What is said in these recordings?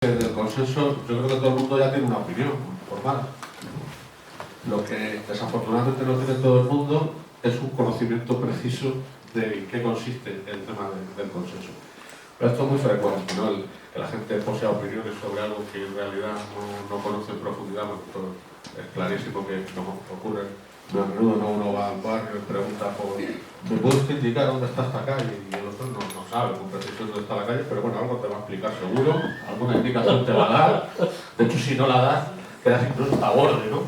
Del consenso, yo creo que todo el mundo ya tiene una opinión formada. Lo que desafortunadamente no tiene todo el mundo es un conocimiento preciso de en qué consiste el tema del consenso. Pero esto es muy frecuente, ¿no? Que la gente posea opiniones sobre algo que en realidad no conoce en profundidad. Esto es clarísimo que como ocurre muy a menudo, ¿no? Uno va al barrio y pregunta ¿me puedes indicar dónde está esta calle? Y el otro no sabe con precisión dónde está la calle, pero bueno, algo te va a explicar seguro, alguna indicación te va a dar. De hecho, si no la das, quedas incluso a borde, ¿no?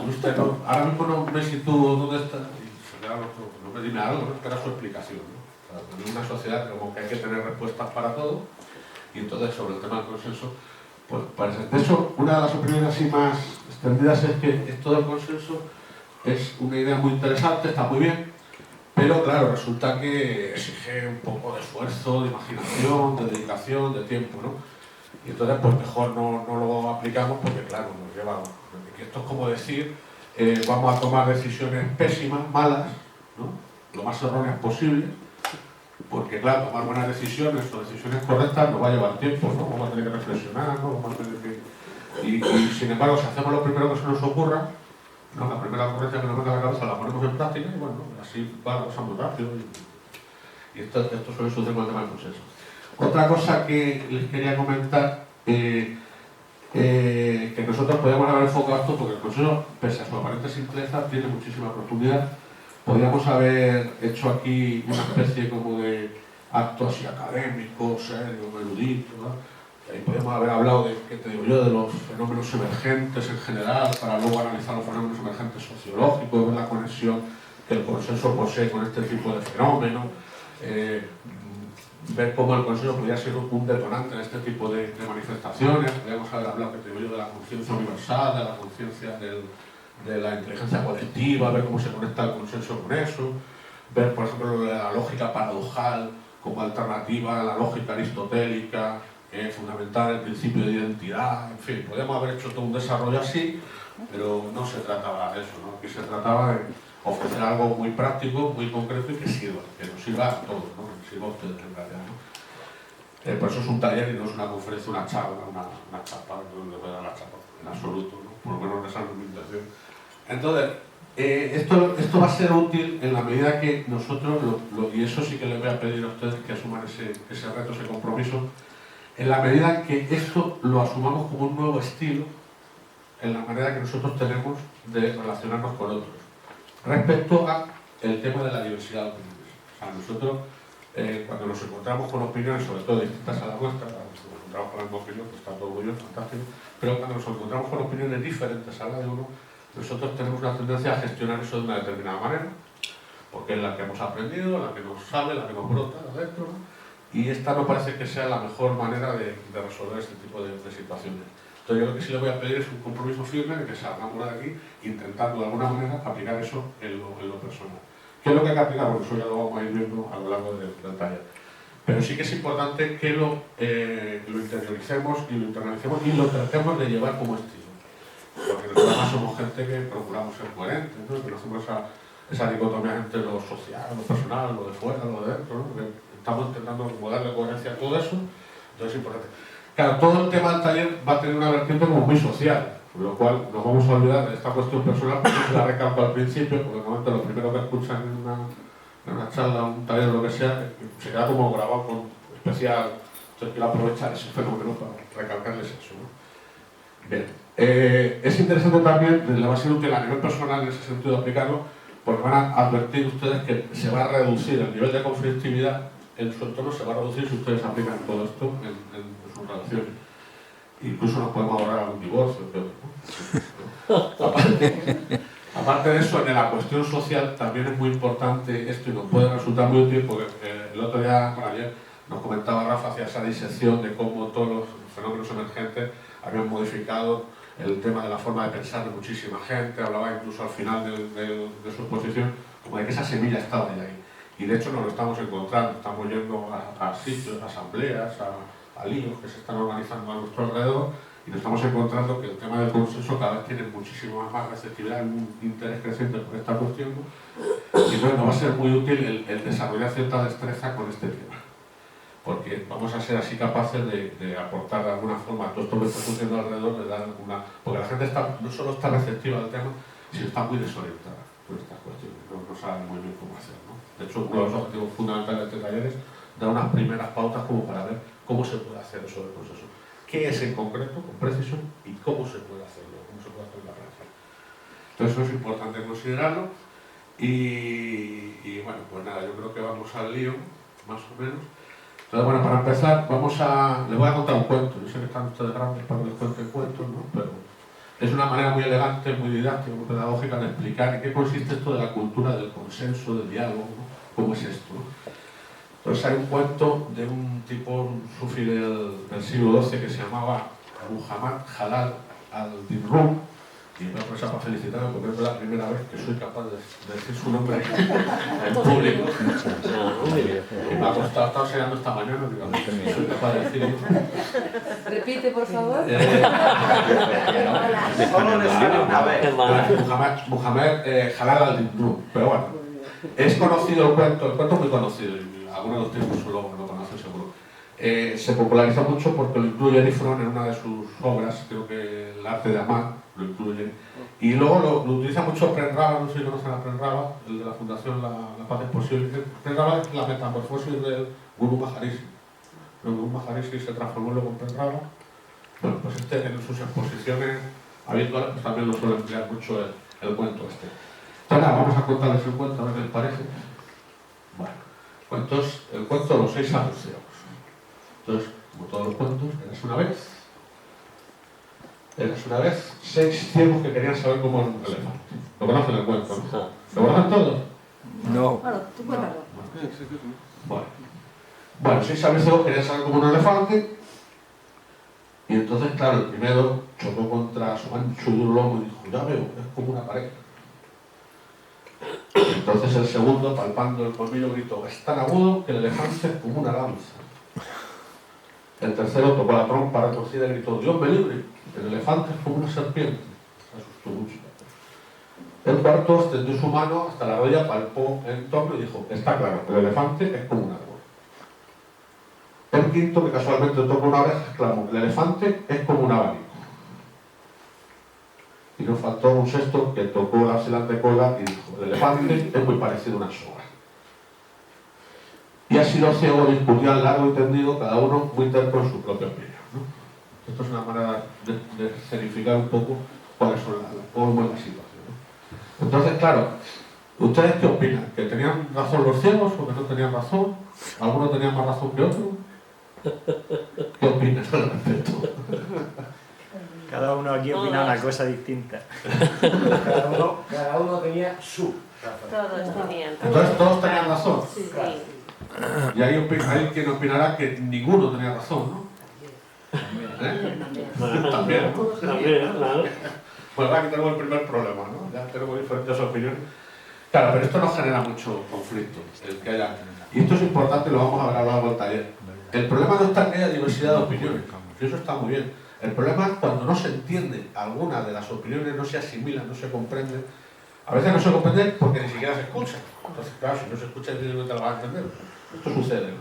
Usted no, ahora mismo no me sitúo dónde está, y se queda otro, no me dime algo, no espera su explicación, ¿no? O sea, en una sociedad como que hay que tener respuestas para todo, y entonces sobre el tema del consenso, pues parece. De hecho, una de las opiniones así más extendidas es que esto del consenso es una idea muy interesante, está muy bien, pero claro, resulta que exige un poco de esfuerzo, de imaginación, de dedicación, de tiempo, ¿no? Y entonces pues mejor no lo aplicamos porque claro, nos lleva... Esto es como decir, vamos a tomar decisiones pésimas, malas, ¿no? Lo más erróneas posible, porque claro, tomar buenas decisiones o decisiones correctas nos va a llevar tiempo, ¿no? Vamos a tener que reflexionar, ¿no? Vamos a tener que... Y sin embargo, si hacemos lo primero que se nos ocurra, ¿no? La primera ocurrencia que nos mete a la cabeza la ponemos en práctica y bueno, así va la cosa muy rápido. Y esto suele suceder con el tema del consenso. Otra cosa que les quería comentar, que nosotros podríamos haber enfocado esto, porque el consenso, pese a su aparente simpleza, tiene muchísima profundidad. Podríamos haber hecho aquí una especie como de acto así académico, serio, erudito, ¿no? Y podríamos haber hablado de, ¿qué te digo yo?, de los fenómenos emergentes en general, para luego analizar los fenómenos emergentes sociológicos, ver la conexión que el consenso posee con este tipo de fenómenos, ver cómo el consenso podría ser un detonante en este tipo de manifestaciones. Podríamos haber hablado, que te digo yo, de la conciencia universal, de la conciencia de la inteligencia colectiva, ver cómo se conecta el consenso con eso, ver, por ejemplo, la lógica paradojal como alternativa a la lógica aristotélica, fundamental el principio de identidad, en fin, podríamos haber hecho todo un desarrollo así, pero no se trataba de eso, ¿no? Aquí se trataba de ofrecer algo muy práctico, muy concreto y que nos sirva a todos, ¿no? Que nos sirva a ustedes en realidad, ¿no? Por eso es un taller y no es una conferencia, una charla, una chapa, no le voy a dar la chapa, en absoluto, ¿no? Por lo menos esa no es mi intención. Entonces, esto va a ser útil en la medida que nosotros, y eso sí que les voy a pedir a ustedes que asuman ese reto, ese compromiso, en la medida que esto lo asumamos como un nuevo estilo, en la manera que nosotros tenemos de relacionarnos con otros. Respecto a el tema de la diversidad de opiniones. O sea, nosotros, cuando nos encontramos con opiniones, sobre todo distintas a la nuestra, cuando nos encontramos con la misma opinión, que está todo muy bien, fantástico, pero cuando nos encontramos con opiniones diferentes a la de uno, nosotros tenemos una tendencia a gestionar eso de una determinada manera, porque es la que hemos aprendido, la que nos sale, la que nos brota adentro, ¿no? Y esta no parece que sea la mejor manera de resolver este tipo de situaciones. Entonces yo lo que sí le voy a pedir es un compromiso firme de que salgamos de aquí intentando de alguna manera aplicar eso en lo personal. ¿Qué es lo que hay que aplicar? Bueno, eso ya lo vamos a ir viendo a lo largo del taller. Pero sí que es importante que lo interioricemos y lo internalicemos y lo tratemos de llevar como estilo. Porque nosotros además somos gente que procuramos ser coherentes, ¿no? Que no hacemos esa dicotomía entre lo social, lo personal, lo de fuera, lo de dentro, ¿no? Que estamos intentando como darle coherencia a todo eso, entonces es importante. Claro, todo el tema del taller va a tener una vertiente como muy social, con lo cual nos vamos a olvidar de esta cuestión personal, porque se la recalco al principio, porque normalmente lo primero que escuchan en una charla, un taller o lo que sea, se queda como grabado con especial, entonces quiero aprovechar ese fenómeno para recalcarles eso, ¿no? Bien, es interesante también, le va a ser útil a nivel personal en ese sentido de aplicarlo, porque van a advertir ustedes que se va a reducir el nivel de conflictividad en su entorno, se va a reducir si ustedes aplican todo esto en sus relaciones. Incluso nos podemos ahorrar algún divorcio, ¿no? Aparte de eso, en la cuestión social también es muy importante esto y nos puede resultar muy útil porque el otro día, ayer, nos comentaba Rafa hacia esa disección de cómo todos los fenómenos emergentes habían modificado el tema de la forma de pensar de muchísima gente, hablaba incluso al final de su exposición como de que esa semilla estaba ahí. Y de hecho nos lo estamos encontrando, estamos yendo a sitios, a asambleas, a líos que se están organizando a nuestro alrededor y nos estamos encontrando que el tema del consenso cada vez tiene muchísima más receptividad, un interés creciente por esta cuestión, ¿no? Y entonces nos va a ser muy útil el desarrollar cierta destreza con este tema. porque vamos a ser así capaces de aportar de alguna forma a todo esto que está sucediendo alrededor, de dar alguna... Porque la gente no solo está receptiva al tema, sino está muy desorientada por estas cuestiones, no saben muy bien cómo hacer, ¿no? De hecho, uno de los objetivos fundamentales de este taller es dar unas primeras pautas como para ver cómo se puede hacer eso del proceso. ¿Qué es en concreto, con precisión, y cómo se puede hacerlo, cómo se puede hacer en la práctica? Entonces eso es importante considerarlo y bueno, pues nada, yo creo que vamos al lío, más o menos. Entonces, bueno, para empezar, les voy a contar un cuento. Yo sé que están ustedes grandes para que les cuenten cuentos, ¿no? Pero es una manera muy elegante, muy didáctica, muy pedagógica de explicar en qué consiste esto de la cultura del consenso, del diálogo, ¿no? ¿Cómo es esto, ¿no? Entonces hay un cuento de un tipo, un sufí del siglo XII que se llamaba Muhammad Jalal al-Din-Rum, y me aprovecho para felicitarme porque es la primera vez que soy capaz de decir su nombre en público. Y me ha costado, estado enseñando esta mañana, digamos, soy capaz de decirlo. Repite, por favor. Muhammad Jalal al-Din-Rum. Pero bueno, es conocido el cuento es muy conocido, y algunos de ustedes lo conocen seguro. Se popularizó mucho porque lo incluye Erich Fromm en una de sus obras, creo que El arte de amar, lo incluye. Y luego lo utiliza mucho Prem-Rawat, no sé si conocen a Prem-Rawat, el de la Fundación La Paz es Posible. Prem-Rawat es la metamorfosis del Guru Maharishi. El Guru Maharishi se transformó luego en Prem-Rawat. Bueno, pues en sus exposiciones habituales pues también lo suele emplear mucho el cuento este. Entonces nada, vamos a contarles el cuento, a ver qué les parece. Bueno, el cuento de los 6 anunciados. Entonces, como todos los cuentos, eras una vez 6 ciegos que querían saber cómo era un elefante. ¿Lo conocen el cuento? ¿No? ¿Lo conocen todos? No. Bueno, tú cuéntalo. Bueno, 6 ciegos querían saber cómo era un elefante. Y entonces, claro, el primero chocó contra su ancho y duro lomo y dijo, ya veo, es como una pared. Entonces el segundo, palpando el colmillo, gritó, es tan agudo que el elefante es como una lanza. El tercero tocó la trompa retorcida y gritó, Dios me libre, el elefante es como una serpiente. Se asustó mucho. El cuarto extendió su mano hasta la rodilla, palpó el entorno y dijo, está claro, el elefante es como un árbol. El quinto, que casualmente tocó una oreja, exclamó, el elefante es como un abanico. Y nos faltó un sexto que tocó la silante cola y dijo, el elefante es muy parecido a una soga. Y así los ciegos discutían largo y tendido, cada uno muy terco en su propia opinión, ¿no? Esto es una manera de escenificar un poco cómo es la situación, ¿no? Entonces, claro, ¿ustedes qué opinan? ¿Que tenían razón los ciegos o que no tenían razón? ¿Algunos tenían más razón que otros? ¿Qué opinan al respecto? Cada uno aquí opina una cosa distinta. Cada uno tenía su razón. Todos tenían. Entonces todos tenían razón. Sí. Y hay quien opinará que ninguno tenía razón, ¿no? También, ¿no? También, claro. Bueno, aquí tenemos el primer problema, ¿no? Ya tenemos diferentes opiniones. Claro, pero esto no genera mucho conflicto, el que haya. Y esto es importante y lo vamos a ver a lo largo del taller. El problema no está en que haya diversidad de opiniones, y eso está muy bien. El problema es cuando no se entiende alguna de las opiniones, no se asimilan, no se comprende. A veces no se comprende porque ni siquiera se escucha. Entonces, claro, si no se escucha, no te lo vas a entender. Esto sucede, ¿no?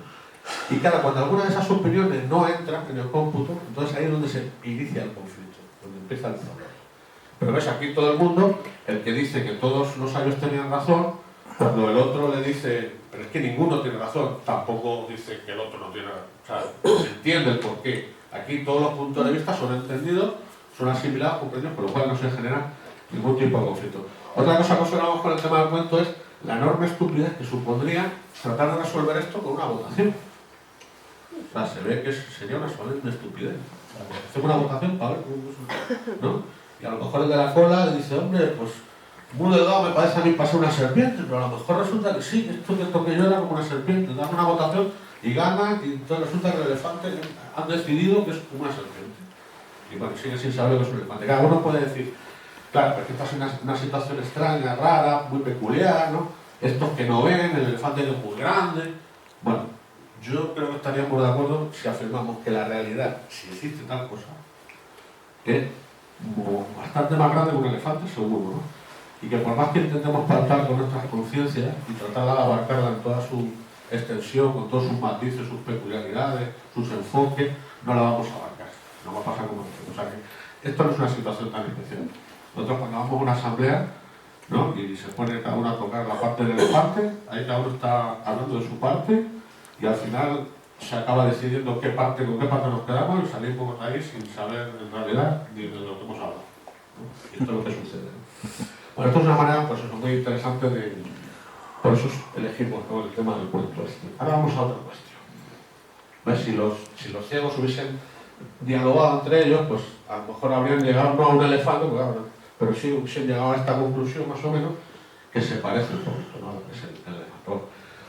Y claro, cuando alguna de esas opiniones no entra en el cómputo, entonces ahí es donde se inicia el conflicto, donde empieza el problema. Pero ves, aquí todo el mundo, el que dice que todos los sabios tenían razón, cuando el otro le dice, pero es que ninguno tiene razón, tampoco dice que el otro no tiene razón. O sea, se entiende el porqué. Aquí todos los puntos de vista son entendidos, son asimilados, comprendidos, por lo cual no se genera ningún tipo de conflicto. Otra cosa que observamos con el tema del cuento es la enorme estupidez que supondría tratar de resolver esto con una votación. O sea, se ve que sería una solemne estupidez. O sea, hacemos una votación para ver cómo, ¿no? Y a lo mejor el de la cola dice, hombre, pues muy delgado me parece a mí para ser una serpiente, pero a lo mejor resulta que sí, esto que toqué yo era como una serpiente. Dan una votación y gana, y entonces resulta que el elefante han decidido que es como una serpiente. Y bueno, sigue sin saber lo que es un elefante. Cada uno puede decir, claro, porque esta es una situación extraña, rara, muy peculiar, ¿no? Estos que no ven, el elefante es muy grande. Bueno, yo creo que estaríamos de acuerdo si afirmamos que la realidad, si existe tal cosa, es bastante más grande que un elefante, seguro, ¿no? Y que por más que intentemos palpar con nuestras conciencias y tratar de abarcarla en toda su extensión, con todos sus matices, sus peculiaridades, sus enfoques, no la vamos a abarcar. No va a pasar como esto. O sea que esto no es una situación tan especial. Nosotros cuando vamos a una asamblea, ¿no? Y se pone cada uno a tocar la parte del elefante, ahí cada uno está hablando de su parte y al final se acaba decidiendo con qué parte nos quedamos y salimos ahí sin saber en realidad ni de lo que hemos hablado, ¿no? Y esto es lo que sucede, ¿no? Bueno, esto es una manera pues, muy interesante de... Por eso elegimos, ¿no? El tema del cuento este. Ahora vamos a otra cuestión. ¿Ves? Si los ciegos hubiesen dialogado entre ellos, pues a lo mejor habrían llegado no a un elefante, pero sí hubiesen llegado a esta conclusión más o menos que se parece un poquito, ¿no? A lo que es el elefante.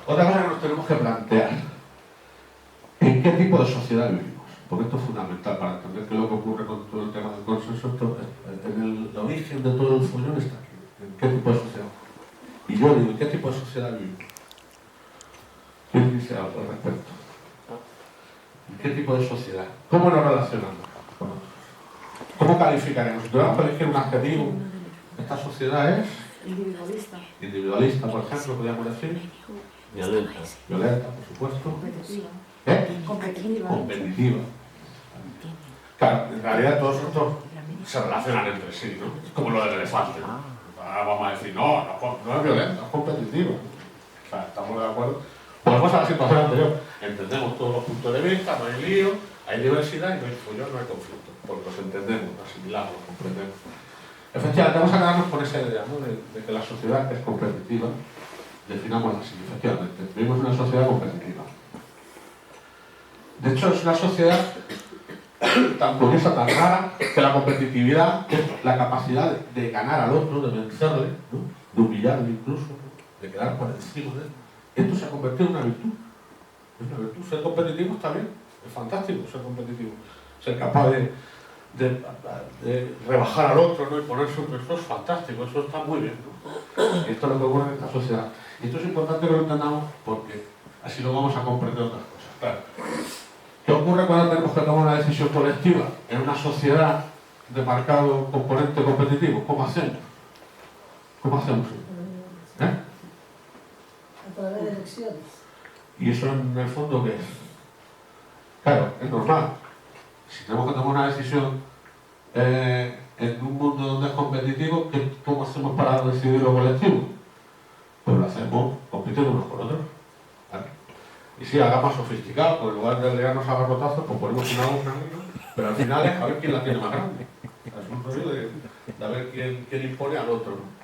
Otra cosa que nos tenemos que plantear: ¿en qué tipo de sociedad vivimos? Porque esto es fundamental para entender qué es lo que ocurre con todo el tema del consenso. En el origen de todo el follón está aquí. ¿En qué tipo de sociedad? Y yo digo, ¿en qué tipo de sociedad vivimos? ¿Quién dice algo al respecto? ¿En qué tipo de sociedad? ¿Cómo nos relacionamos con otros? ¿Cómo calificaremos? Si tuviéramos que elegir un adjetivo, esta sociedad es Individualista. individualista, por ejemplo, podríamos decir. Violenta. Violenta, por supuesto. Competitiva. Competitiva. Competitiva. Claro, en realidad todos estos se relacionan entre sí, ¿no? Es como lo del elefante, ¿no? Ahora vamos a decir, no es violenta, es competitiva. O sea, estamos de acuerdo. Volvemos a la situación anterior. Entendemos todos los puntos de vista, no hay lío, hay diversidad y no hay follón, no hay conflicto. Porque los entendemos, los asimilamos, los comprendemos. Efectivamente, vamos a quedarnos con esa idea, ¿no? De que la sociedad es competitiva. Definámosla así, efectivamente. Vivimos en una sociedad competitiva. De hecho, es una sociedad tan curiosa, tan rara, que la competitividad es la capacidad de ganar al otro, de vencerle, ¿no? De humillarle incluso, ¿no? De quedar por encima de él. Esto se ha convertido en una virtud. Es una virtud. Ser competitivo está bien, es fantástico ser competitivo. Ser capaz de rebajar al otro, ¿no? Y ponerse eso es fantástico, eso está muy bien, ¿no? Y esto es lo que ocurre en esta sociedad. Y esto es importante que lo entendamos porque así lo vamos a comprender otras cosas. Claro. ¿Qué ocurre cuando tenemos que tomar una decisión colectiva en una sociedad de marcado componente competitivo? ¿Cómo hacemos? ¿Cómo hacemos? A través de elecciones. ¿Y eso en el fondo qué es? Claro, es normal. Si tenemos que tomar una decisión en un mundo donde es competitivo, ¿cómo hacemos para decidir lo colectivo? Pues lo hacemos compitiendo unos con otros. ¿Vale? Y si haga más sofisticado, pues en lugar de liarnos a garrotazos, pues ponemos una urna, ¿no? Pero al final es a ver quién la tiene más grande. Es un rollo de a ver quién impone al otro, ¿no?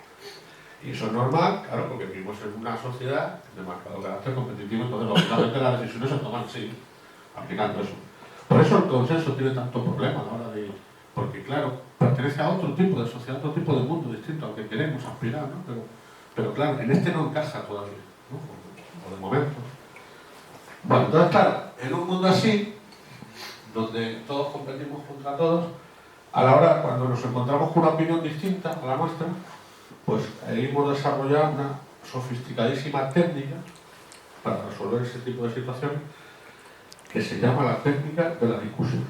Y eso es normal, claro, porque vivimos en una sociedad de marcado carácter competitivo, entonces lógicamente las decisiones se toman así, aplicando eso. Por eso el consenso tiene tanto problema a la hora de... Porque claro, pertenece a otro tipo de sociedad, otro tipo de mundo distinto al que queremos aspirar, ¿no? Pero claro, en este no encaja todavía, ¿no? O de momento. Bueno, entonces claro, en un mundo así, donde todos competimos contra todos, a la hora, cuando nos encontramos con una opinión distinta a la nuestra, pues hemos desarrollado una sofisticadísima técnica para resolver ese tipo de situaciones que se llama la técnica de la discusión.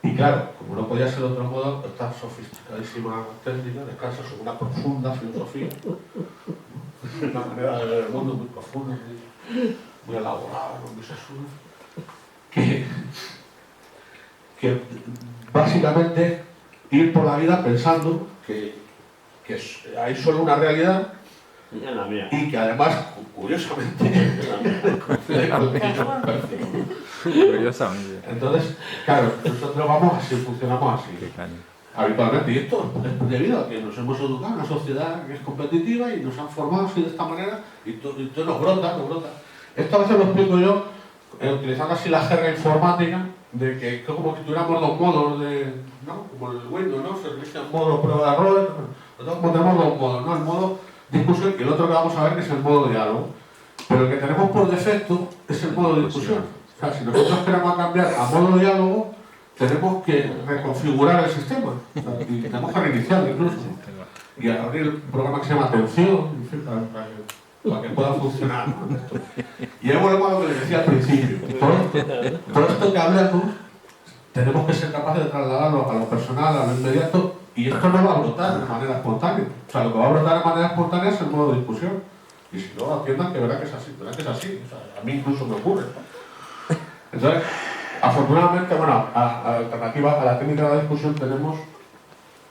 Y claro, como no podía ser de otro modo, esta sofisticadísima técnica descansa sobre una profunda filosofía, una manera de ver el mundo muy profunda, muy elaborada, muy sesuda, que básicamente ir por la vida pensando que hay solo una realidad y que además, curiosamente, Curiosamente. entonces, claro, nosotros vamos así, funcionamos así habitualmente, y esto es debido a que nos hemos educado en una sociedad que es competitiva y nos han formado así de esta manera y todo nos brota. Esto a veces lo explico yo utilizando así la jerga informática de que como si tuviéramos dos modos de, ¿no? Como el Windows, ¿no? Se inicia el modo prueba de errores, nosotros tenemos dos modos, ¿no? El modo discusión y el otro que vamos a ver que es el modo diálogo. Pero el que tenemos por defecto es el modo discusión. O sea, si nosotros queremos cambiar a modo diálogo, tenemos que reconfigurar el sistema. O sea, y tenemos que reiniciarlo incluso. Y abrir el programa que se llama atención, en fin, para que pueda funcionar, ¿no? Y ahí volvemos a lo que les decía al principio. Todo esto que hablamos, tenemos que ser capaces de trasladarlo a lo personal, a lo inmediato, y esto no va a brotar de manera espontánea. O sea, lo que va a brotar de manera espontánea es el modo de discusión. Y si no, atiendan que verán que es así, verán que es así. O sea, a mí incluso me ocurre. Entonces, afortunadamente, bueno, a alternativa a la técnica de la discusión tenemos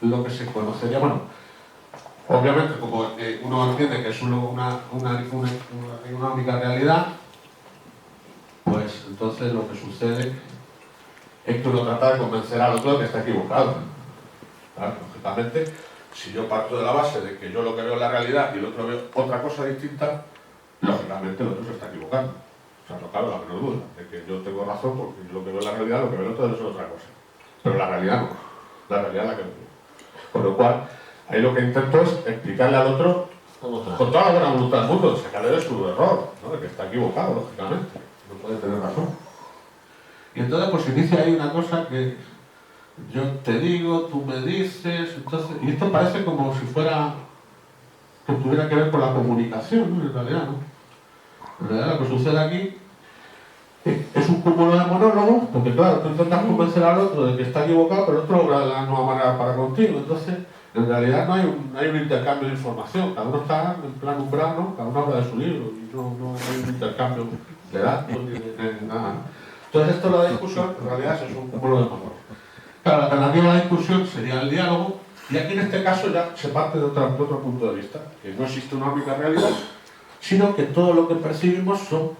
lo que se conocería, bueno, obviamente como uno entiende que es una única realidad, pues entonces lo que sucede es que uno trata de convencer al otro de que está equivocado. Claro, lógicamente, si yo parto de la base de que yo lo que veo es la realidad y el otro ve otra cosa distinta, lógicamente el otro se está equivocando. O sea, no cabe la menor duda de que yo tengo razón porque yo lo que veo es la realidad, lo que veo el otro es otra cosa. Pero la realidad no, la realidad es la que veo. Con lo cual, ahí lo que intento es explicarle al otro con toda la buena voluntad del mundo, sacarle de su error, ¿no? De que está equivocado, lógicamente, no puede tener razón. Y entonces pues inicia ahí una cosa que yo te digo, tú me dices, entonces, y esto parece como si fuera que tuviera que ver con la comunicación, ¿no? En realidad, ¿no? En realidad lo que sucede aquí es un cúmulo de monólogos, porque claro, tú intentas convencer al otro de que está equivocado, pero el otro obra de la nueva manera para contigo, entonces en realidad no hay un intercambio de información, cada uno está en plan umbral, ¿no? Cada uno habla de su libro y no hay un intercambio de datos ni de nada, ¿no? Entonces esto de la discusión en realidad es un cúmulo de monólogos. Claro, la alternativa a la discusión sería el diálogo, y aquí en este caso ya se parte de otro punto de vista, que no existe una única realidad, sino que todo lo que percibimos son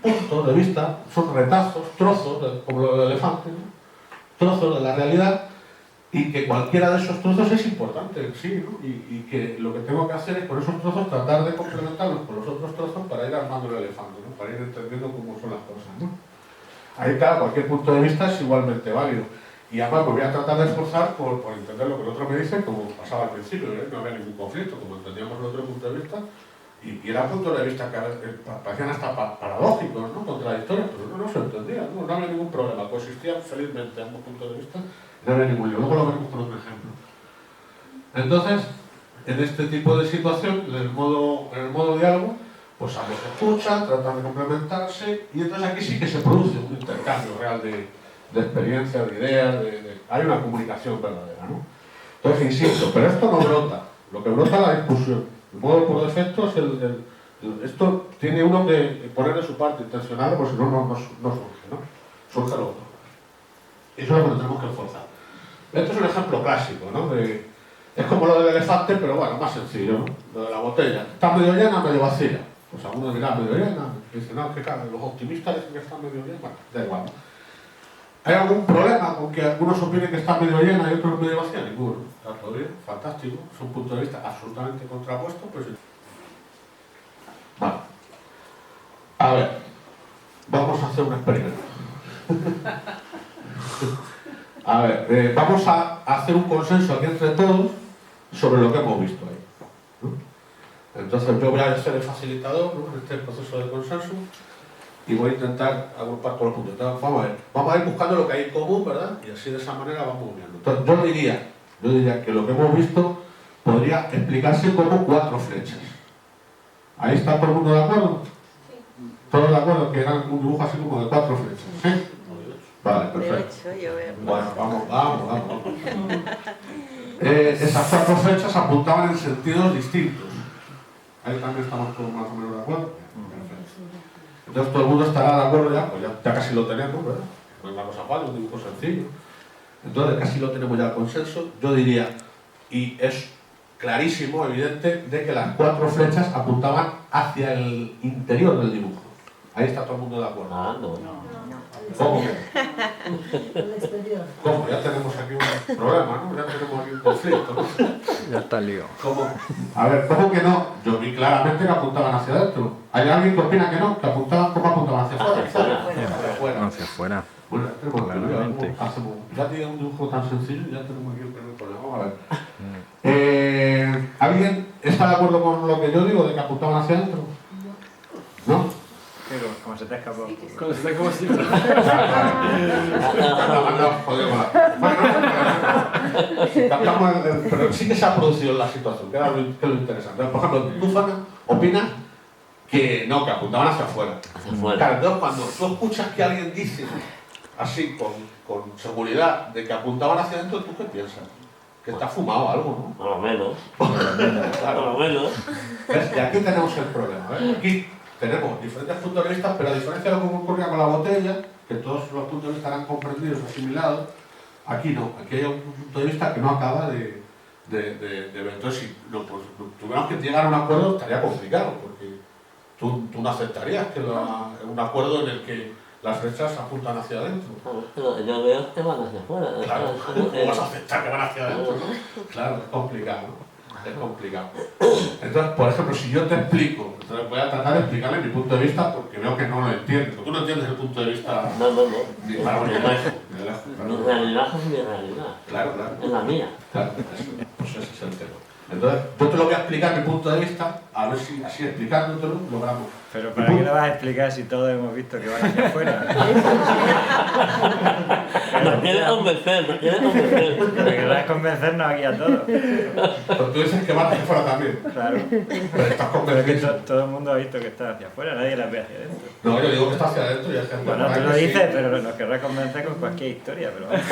puntos de vista, son retazos, trozos, como lo del elefante, ¿no? Trozos de la realidad, y que cualquiera de esos trozos es importante en sí, ¿no? Y que lo que tengo que hacer es con esos trozos tratar de complementarlos con los otros trozos para ir armando el elefante, ¿no? Para ir entendiendo cómo son las cosas, ¿no? Ahí, claro, cualquier punto de vista es igualmente válido. Y además me voy a tratar de esforzar por entender lo que el otro me dice, como pasaba al principio, ¿eh? No había ningún conflicto, como entendíamos el otro punto de vista, y era puntos de vista que parecían hasta paradójicos, ¿no? Contradictorios, pero no se entendía, ¿no? No había ningún problema, coexistían felizmente ambos puntos de vista, y no había ningún lío. Luego lo veremos con otro ejemplo. Entonces, en este tipo de situación, en el modo diálogo, pues ambos se escuchan, tratan de complementarse, y entonces aquí sí que se produce un intercambio real de experiencias, de ideas, hay una comunicación verdadera, ¿no? Entonces, insisto, pero esto no brota, lo que brota es la discusión. El modo por defecto es esto tiene uno que poner de su parte intencionado, porque si no, no surge, ¿no? Surge lo otro. Eso es lo que nos tenemos que esforzar. Esto es un ejemplo clásico, ¿no? Es como lo del elefante, pero bueno, más sencillo, ¿no? Lo de la botella. ¿Está medio llena o medio vacía? Pues algunos dirán medio llena, dicen, no, es que claro, los optimistas dicen que está medio llena, bueno, da igual. ¿Hay algún problema con que algunos opinen que está medio llena y otros medio vacía? Ninguno. Está todo bien, fantástico, es un punto de vista absolutamente contrapuesto, pues sí. Vale. A ver, vamos a hacer un experimento. A ver, vamos a hacer un consenso aquí entre todos sobre lo que hemos visto ahí, ¿no? Entonces yo voy a ser el facilitador, ¿no? En este proceso de consenso, y voy a intentar agrupar todos los puntos. Entonces, vamos a ir buscando lo que hay en común, ¿verdad? Y así de esa manera vamos viendo. Entonces yo diría que lo que hemos visto podría explicarse como 4 flechas. ¿Ahí está todo el mundo de acuerdo? Sí. ¿Todos de acuerdo que era un dibujo así como de 4 flechas? ¿Sí? Vale, perfecto. De 8, yo veo. Bueno, vamos. Esas 4 flechas apuntaban en sentidos distintos. Ahí también estamos todos más o menos de acuerdo. Perfecto. Entonces todo el mundo estará de acuerdo ya, pues ya casi lo tenemos, ¿verdad? No es una cosa fácil, un dibujo sencillo. Entonces casi lo tenemos ya el consenso. Yo diría, y es clarísimo, evidente, de que las 4 flechas apuntaban hacia el interior del dibujo. Ahí está todo el mundo de acuerdo. Ah, no. ¿Cómo? El exterior. ¿Cómo? Ya tenemos aquí un problema, ¿no? Ya tenemos aquí un conflicto, ¿no? Ya está el lío. ¿Cómo? A ver, ¿cómo que no? Yo vi claramente que apuntaban hacia adentro. ¿Hay alguien que opina que no? ¿Que apuntaban, cómo apuntaban? ¿Hacia afuera? Hacia afuera. Hacia afuera. Bueno, tenemos Claramente. ya tiene un dibujo tan sencillo y ya tenemos aquí el primer problema. Vamos a ver. ¿Alguien está de acuerdo con lo que yo digo de que apuntaban hacia adentro? ¿No? Pero como se te escapó. Como se como si... Pero sí que se ha producido la situación, que es lo interesante. Por ejemplo, Tufana opina que no, que apuntaban hacia afuera. Claro, entonces cuando tú escuchas que alguien dice así, con seguridad, de que apuntaban hacia adentro, ¿tú qué piensas? que está fumado algo, ¿no? Por lo menos. Claro. Por lo menos. ¿Ves? Y aquí tenemos el problema. ¿Ves? Aquí tenemos diferentes puntos de vista, pero a diferencia de lo que ocurría con la botella, que todos los puntos de vista eran comprendidos, asimilados, aquí no. Aquí hay un punto de vista que no acaba de ver. Entonces, si tuviéramos que llegar a un acuerdo, estaría complicado, porque tú no aceptarías que un acuerdo en el que las flechas apuntan hacia adentro. Pero yo veo que van hacia afuera. Claro, ¿cómo vas a aceptar que van hacia adentro? Claro, es complicado, ¿no? Es complicado. Entonces, por ejemplo, si yo te explico, entonces voy a tratar de explicarle mi punto de vista porque veo que no lo entiendes. Porque tú no entiendes el punto de vista No. ni para ni de lejos. Mi realidad es mi realidad. Claro. Es la mía. Claro, pues ese es el tema. Entonces, yo te lo voy a explicar mi punto de vista, a ver si así explicándotelo logramos. Pero ¿para qué lo vas a explicar si todos hemos visto que van hacia afuera? Nos quiere convencer. Porque querrás convencernos aquí a todos. Pero tú dices que vas hacia afuera también. Claro. Pero estás Pero es que convencido. todo el mundo ha visto que está hacia afuera, nadie las ve hacia adentro. No, yo digo que está hacia adentro y hay gente Bueno, por ahí tú lo que sí. dices, pero nos querrás convencer con cualquier historia, pero vamos.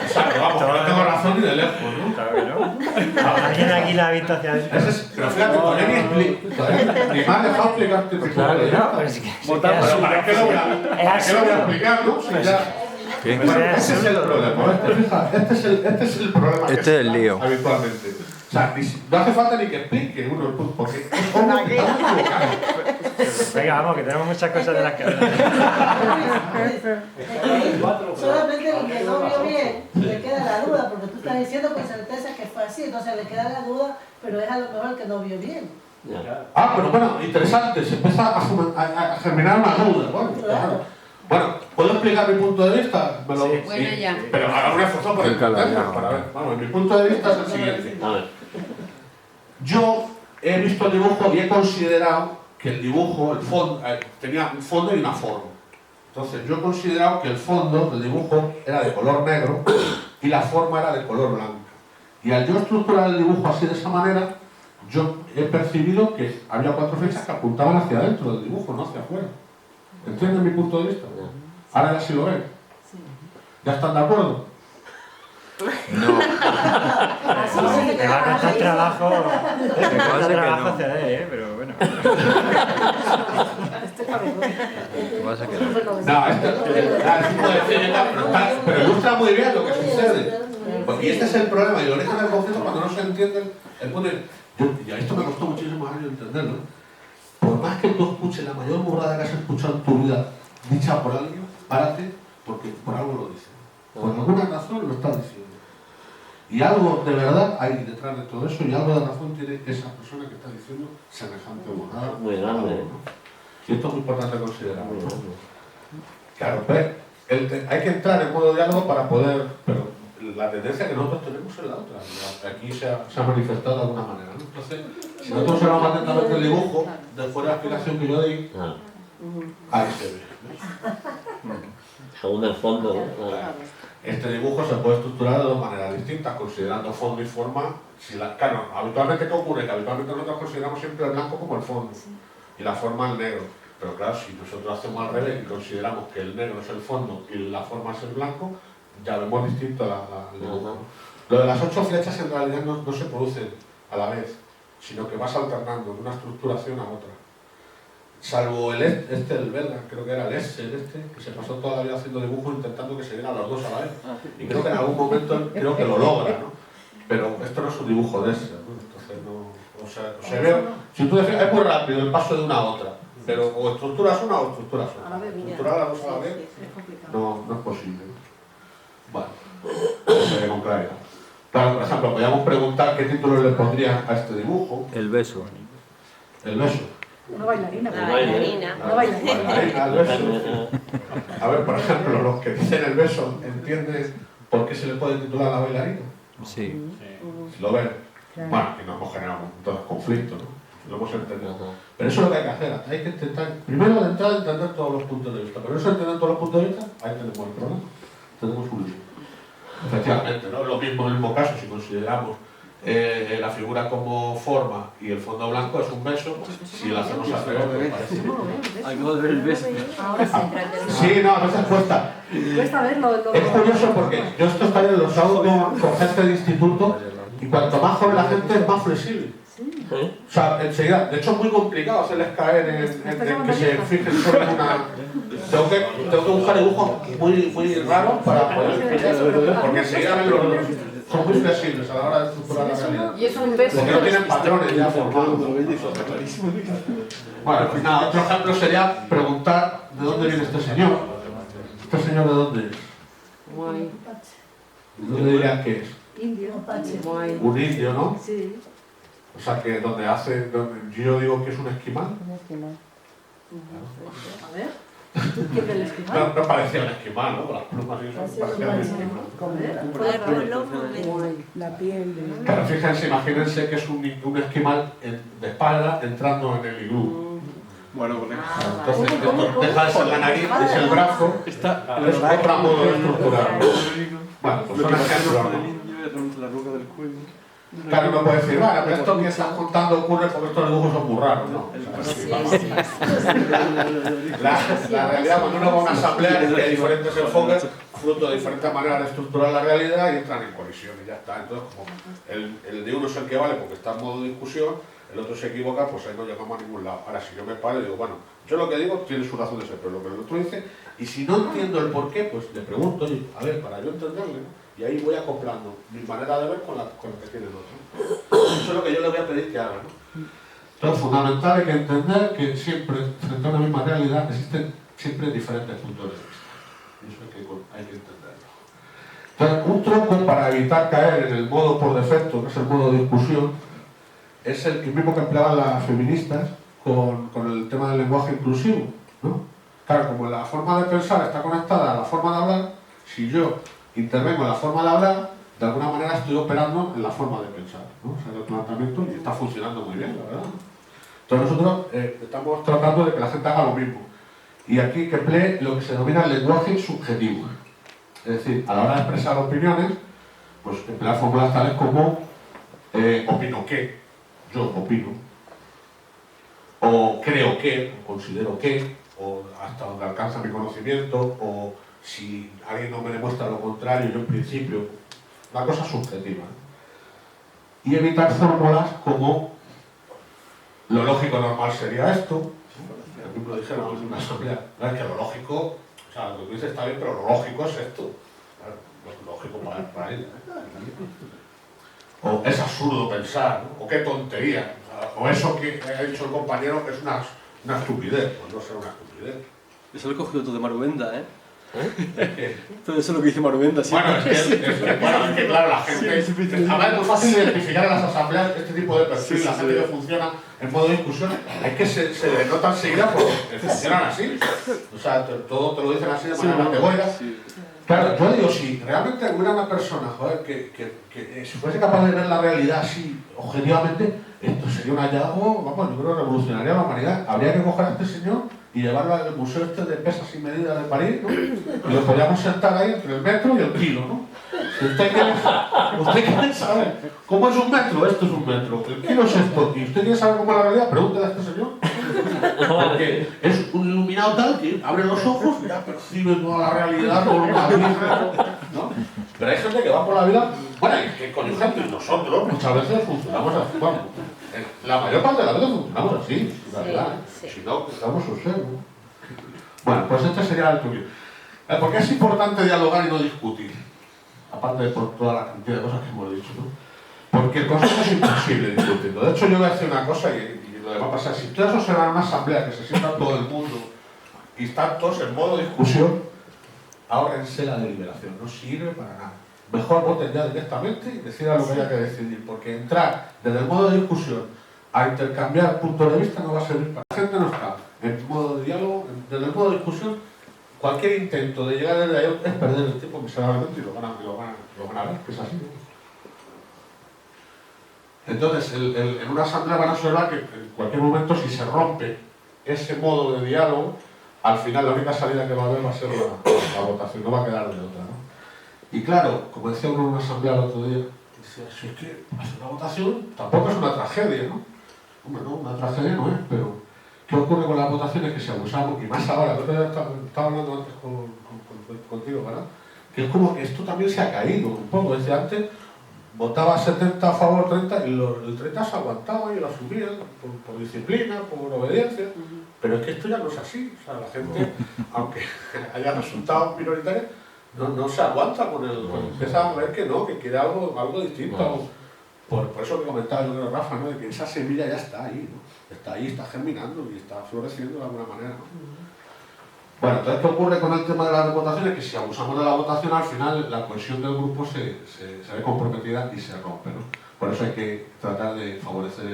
Exacto, vamos, que no tengo razón ni de lejos, ¿no? Claro que no. ¿Alguien aquí la ha visto hacia adentro? Pero fíjate, todavía ni me has dejado explicarte tu punto de vista. No, pero sí que Pero ¿para qué lo voy a explicar, no? Si ya... ¿Qué? Bueno, ese es el problema. Este es el problema que Este se es el da lío. habitualmente. O sea, no hace falta ni que explique uno, porque es obvio que estamos equivocados. Venga, vamos, que tenemos muchas cosas de las que hablar. Solamente el que no vio bien le queda la duda, porque tú estás diciendo con certeza que fue así, entonces le queda la duda, pero es a lo mejor el que no vio bien. Ah, pero bueno, interesante, se empieza a germinar una duda. Bueno, ¿puedo explicar mi punto de vista? Sí. Bueno, ya. Pero haga un esfuerzo por entenderlo, para ver. Vamos, mi punto de vista es el siguiente. A ver. Yo he visto el dibujo y he considerado que el dibujo, el fondo, tenía un fondo y una forma. Entonces yo he considerado que el fondo del dibujo era de color negro y la forma era de color blanco. Y al yo estructurar el dibujo así de esa manera, yo he percibido que había 4 flechas que apuntaban hacia adentro del dibujo, no hacia afuera. ¿Entienden mi punto de vista? Ahora ya sí lo ven. ¿Ya están de acuerdo? No. Te va a costar trabajo. Te pasa cuesta que trabajo no. acceder, pero bueno. ¿Qué pasa que no? No, pero ilustra muy bien lo que sucede. Y este es el problema, y el origen del conflicto cuando no se entiende el punto de... Y a esto me costó muchísimos años entenderlo. Por más que tú escuches la mayor burrada que has escuchado en tu vida dicha por alguien, párate, porque por algo lo dice. Por alguna razón lo está diciendo. Y algo de verdad hay detrás de todo eso, y algo de razón tiene esa persona que está diciendo semejante burrada. Muy grande. ¿No? Y esto es muy importante considerar. Muy ¿no? grande. Claro, pues, hay que entrar en modo diálogo para poder... Pero la tendencia que nosotros tenemos es la otra. Aquí se ha manifestado de alguna manera, ¿no? Entonces, si nosotros observamos atentamente el dibujo, después de la explicación que yo di, Claro. ahí se ve. ¿ves? Según el fondo. Claro. Este dibujo se puede estructurar de dos maneras distintas, considerando fondo y forma. Claro, habitualmente, ¿qué ocurre? Que habitualmente nosotros consideramos siempre el blanco como el fondo y la forma el negro. Pero claro, si nosotros hacemos al revés y consideramos que el negro es el fondo y la forma es el blanco, ya vemos distinto el dibujo. Lo de las 8 flechas en realidad no se producen a la vez, sino que vas alternando de una estructuración a otra. Salvo el belga, creo que era el Essen que se pasó toda la vida haciendo dibujos intentando que se dieran los dos a la vez. Y creo que en algún momento creo que lo logra, ¿no? Pero esto no es un dibujo de Essen, ¿no? Entonces no... O sea, se ve, si tú decías, es muy rápido el paso de una a otra, pero o estructuras una o estructuras otra. Estructurar las dos a la vez no es posible. Bueno, se ve con claridad. Claro, por ejemplo, podríamos preguntar qué título le pondrían a este dibujo. El beso. El beso. Una bailarina. La bailarina. Una bailarina. Bailarina, el beso. A ver, por ejemplo, los que dicen el beso, ¿entienden por qué se le puede titular la bailarina? Sí. ¿Lo ven? Claro. Bueno, que no hemos generado entonces conflicto, ¿no? Lo hemos entendido. Pero eso es lo que hay que hacer. Hay que intentar, primero de entrada, entender todos los puntos de vista. Pero eso entender todos los puntos de vista, ahí tenemos el problema. Tenemos un lío. Efectivamente, ¿no? Lo mismo caso, si consideramos la figura como forma y el fondo blanco es un beso, si lo hacemos al revés, pues parece. Hay que volver el beso. Ahora sí. Sí, no, a veces cuesta. Cuesta verlo. Es curioso porque yo estos talleres los hago con gente de instituto y cuanto más joven la gente es más flexible. ¿Eh? O sea, enseguida, de hecho es muy complicado hacerles caer en que se fijen solo en una... Tengo que buscar dibujos muy raros para poder... Porque enseguida ven son muy flexibles a la hora de estructurar la realidad. Y es un beso. Porque no tienen patrones ya formados. Bueno, pues nada, otro ejemplo sería preguntar de dónde viene este señor. ¿Este señor de dónde es? Guay, ¿De dónde dirían que es? Indio. Apache. guay. Un indio, ¿no? Sí. O sea, que yo digo que es un esquimal. A ver. ¿Quién del esquimal? No parecía un esquimal, ¿no? Con las plumas y eso, parecía un esquimal. Guay. La piel de... Claro, fíjense, imagínense que es un esquimal de espalda entrando en el iglú. Bueno, con Entonces, esto deja de ser la nariz, es el brazo, Está es otro modo de estructurar. Bueno, pues son ejemplos, ¿no? La ruca del cuello. Claro, uno puede decir, vale, pero esto que estás contando ocurre porque estos dibujos son muy raros, ¿no? O sea, sí, vamos. La realidad, cuando uno va a una asamblea, es que hay diferentes enfoques, fruto de diferentes maneras de estructurar la realidad y entran en colisión y ya está. Entonces, como el de uno es el que vale porque está en modo discusión, el otro se equivoca, pues ahí no llegamos a ningún lado. Ahora, si yo me paro y digo, bueno, yo lo que digo tiene su razón de ser, pero lo que el otro dice, y si no entiendo el porqué, pues le pregunto, oye, a ver, para yo entenderle, ¿no? Y ahí voy acoplando mi manera de ver con la que tiene el otro. Eso es lo que yo le voy a pedir que haga, ¿no? Entonces, fundamental hay que entender que siempre, frente a una misma realidad, existen siempre diferentes puntos de vista. Y eso hay que entenderlo. Entonces, un truco para evitar caer en el modo por defecto, que es el modo de discusión, es el mismo que empleaban las feministas con el tema del lenguaje inclusivo, ¿no? Claro, como la forma de pensar está conectada a la forma de hablar, si yo intervengo en la forma de hablar, de alguna manera estoy operando en la forma de pensar, ¿no? O sea, el planteamiento y está funcionando muy bien, la verdad. Entonces nosotros estamos tratando de que la gente haga lo mismo. Y aquí que emplee lo que se denomina el lenguaje subjetivo. Es decir, a la hora de expresar opiniones, pues emplear fórmulas tales como opino que, yo opino, o creo que, o considero que, o hasta donde alcanza mi conocimiento, o si alguien no me demuestra lo contrario, yo en principio, una cosa subjetiva. Y evitar fórmulas como lo lógico normal sería esto, a mí me lo dijeron en una asamblea, es que lo lógico, o sea, lo que tú dices está bien, pero lo lógico es esto. Claro, lo lógico para ella. O es absurdo pensar, ¿no? O qué tontería. O eso que ha dicho el compañero que es una estupidez. Pues no será una estupidez. Eso lo he cogido todo de Maruvenda, ¿eh? Todo eso es lo que dice Maruvenda siempre. Bueno, es que claro, la gente... Además es muy fácil identificar en las asambleas este tipo de perfil, la gente que funciona en modo de discusión, es que se denota enseguida porque funcionan así. O sea, todo te lo dicen así de manera categórica. Claro, yo digo, si realmente hubiera una persona, joder, que si fuese capaz de ver la realidad así, objetivamente, esto sería un hallazgo, vamos, yo creo que revolucionaría la humanidad. Habría que coger a este señor y llevarlo al museo este de pesas y medidas de París, ¿no? Y lo podríamos sentar ahí entre el metro y el kilo, ¿no? Si usted quiere saber cómo es un metro, esto es un metro, el kilo es esto, y usted quiere saber cómo es la realidad, pregúntele a este señor. Porque es un iluminado tal que abre los ojos y ya percibe toda la realidad, todo lo que ¿no? Pero hay gente que va por la vida, bueno, que con gente y nosotros muchas veces funcionamos así, vamos. La mayor parte de la vida funcionamos así, la verdad. Sí. Si no, estamos observos. Bueno, pues este sería el tuyo. ¿Por qué es importante dialogar y no discutir? Aparte de por toda la cantidad de cosas que hemos dicho, ¿no? Porque el consenso es imposible discutiendo. De hecho, yo voy a decir una cosa y lo demás pasa. Si ustedes observan una asamblea que se sienta todo el mundo y están todos en modo discusión, ahórrense la deliberación, no sirve para nada. Mejor voten ya directamente y decidan lo que haya que decidir, porque entrar desde el modo de discusión a intercambiar puntos de vista no va a servir para la gente. No está en modo de diálogo, desde el modo de discusión. Cualquier intento de llegar desde ahí es perder el tiempo miserablemente y lo van a ver, que es así, ¿no? Entonces, en una asamblea van a observar que en cualquier momento, si se rompe ese modo de diálogo, al final la única salida que va a haber va a ser la votación, no va a quedar de otra, ¿no? Y claro, como decía uno en una asamblea el otro día, Dice, si es que hacer una votación tampoco es una tragedia, ¿no? Hombre, no, una tragedia no es, pero ¿qué ocurre con las votaciones? Que si abusamos, y más ahora, que estaba hablando antes contigo, ¿verdad? Que es como que esto también se ha caído un poco. Desde antes votaba 70 a favor, 30, y el 30 se aguantaba y lo asumían por disciplina, por obediencia. Pero es que esto ya no es así. O sea, la gente, aunque haya resultados minoritarios, no se aguanta con el. Empieza a ver que no, que quiere algo distinto. Por eso que comentaba yo con Rafa, ¿no? De que esa semilla ya está ahí, ¿no? Está ahí, está germinando y está floreciendo de alguna manera, ¿no? Bueno, entonces, ¿qué ocurre con el tema de las votaciones? Que si abusamos de la votación, al final la cohesión del grupo se ve comprometida y se rompe, ¿no? Por eso hay que tratar de favorecer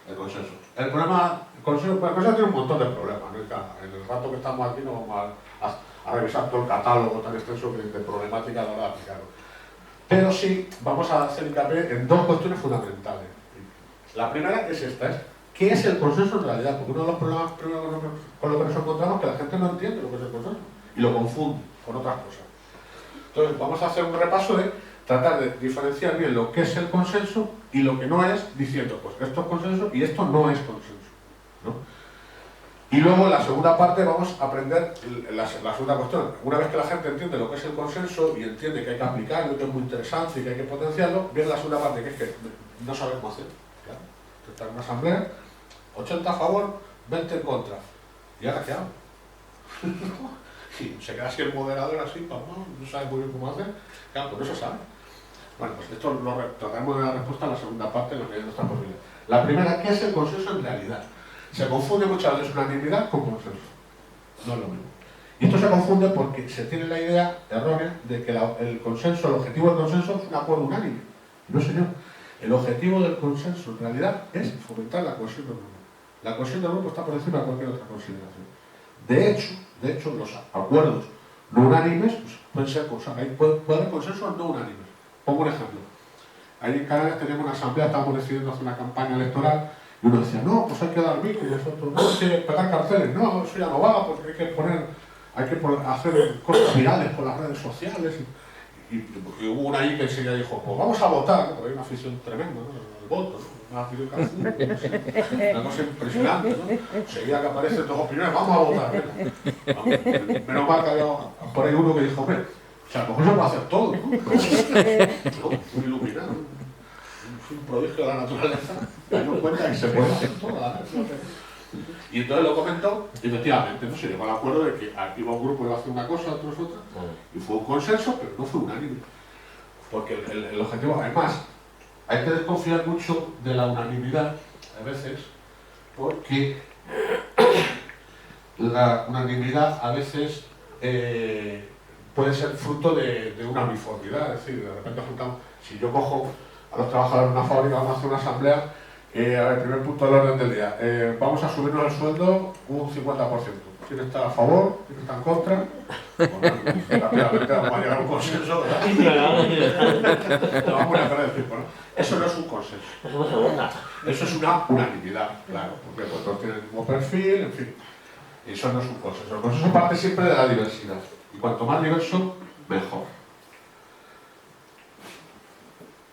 el consenso. El problema, el consenso tiene un montón de problemas, ¿no? En el rato que estamos aquí no vamos a revisar todo el catálogo tan extenso de problemática a la hora de aplicarlo. Pero sí vamos a hacer hincapié en dos cuestiones fundamentales. La primera es esta, ¿qué es el consenso en realidad? Porque uno de los problemas primeros con lo que nos encontramos es que la gente no entiende lo que es el consenso y lo confunde con otras cosas. Entonces vamos a hacer un repaso de tratar de diferenciar bien lo que es el consenso y lo que no es, diciendo, pues esto es consenso y esto no es consenso, ¿no? Y luego en la segunda parte vamos a aprender la segunda cuestión. Una vez que la gente entiende lo que es el consenso y entiende que hay que aplicarlo, que es muy interesante y que hay que potenciarlo, viene la segunda parte, que es que no sabemos cómo hacer. Claro. Está en una asamblea, 80 a favor, 20 en contra. ¿Y ahora qué hago? Y se queda así el moderador así, no sabe muy bien cómo hacer. Claro, pues eso sabe. Bueno, pues esto lo trataremos de dar respuesta en la segunda parte en la medida de nuestra posibilidad. La primera, ¿qué es el consenso en realidad? Se confunde muchas veces unanimidad con consenso. No es lo mismo. Y esto se confunde porque se tiene la idea errónea de que el consenso, el objetivo del consenso es un acuerdo unánime. No, señor. El objetivo del consenso en realidad es fomentar la cohesión del grupo. La cohesión del grupo está por encima de cualquier otra consideración. De hecho, los acuerdos no unánimes pues, pueden ser cosas. Puede haber consensos no unánimes. Pongo un ejemplo. Ahí en Canarias teníamos una asamblea, estábamos decidiendo hacer una campaña electoral y uno decía, no, pues hay que dar micro y nosotros, no, hay que pegar carteles, no, eso ya no va, porque hay que hacer cosas virales por las redes sociales. Y hubo una ahí que enseguida dijo, pues vamos a votar, ¿no? Hay una afición tremenda, ¿no? El voto, ¿no? Una afición una cosa impresionante, ¿no? Enseguida que aparecen dos opiniones, vamos a votar, ¿no? Menos mal que había por ahí uno que dijo, hombre, o sea, a lo mejor se puede hacer todo, ¿no? ¿No? Un iluminado, un prodigio de la naturaleza, me doy cuenta que se puede hacer todo, ¿verdad? Y entonces lo comentó, y efectivamente, ¿no? Se llegó al acuerdo de que aquí iba un grupo que iba a hacer una cosa, otros otra, y fue un consenso, pero no fue unánime. Porque el objetivo, además, hay que desconfiar mucho de la unanimidad, a veces, porque la unanimidad a veces puede ser fruto de una uniformidad, es decir, de repente juntamos, si yo cojo a los trabajadores de una fábrica, vamos a hacer una asamblea, a ver, primer punto del orden del día, vamos a subirnos el sueldo un 50%. ¿Quién está a favor? ¿Quién está en contra? Bueno, rápidamente vamos a llegar a un consenso, ¿verdad? No, vamos a dejar de decir, bueno, eso no es un consenso. Eso es una unanimidad, claro, porque pues, todos tienen el mismo perfil, en fin. Y eso no es un consenso. El consenso parte siempre de la diversidad. Y cuanto más diverso, mejor.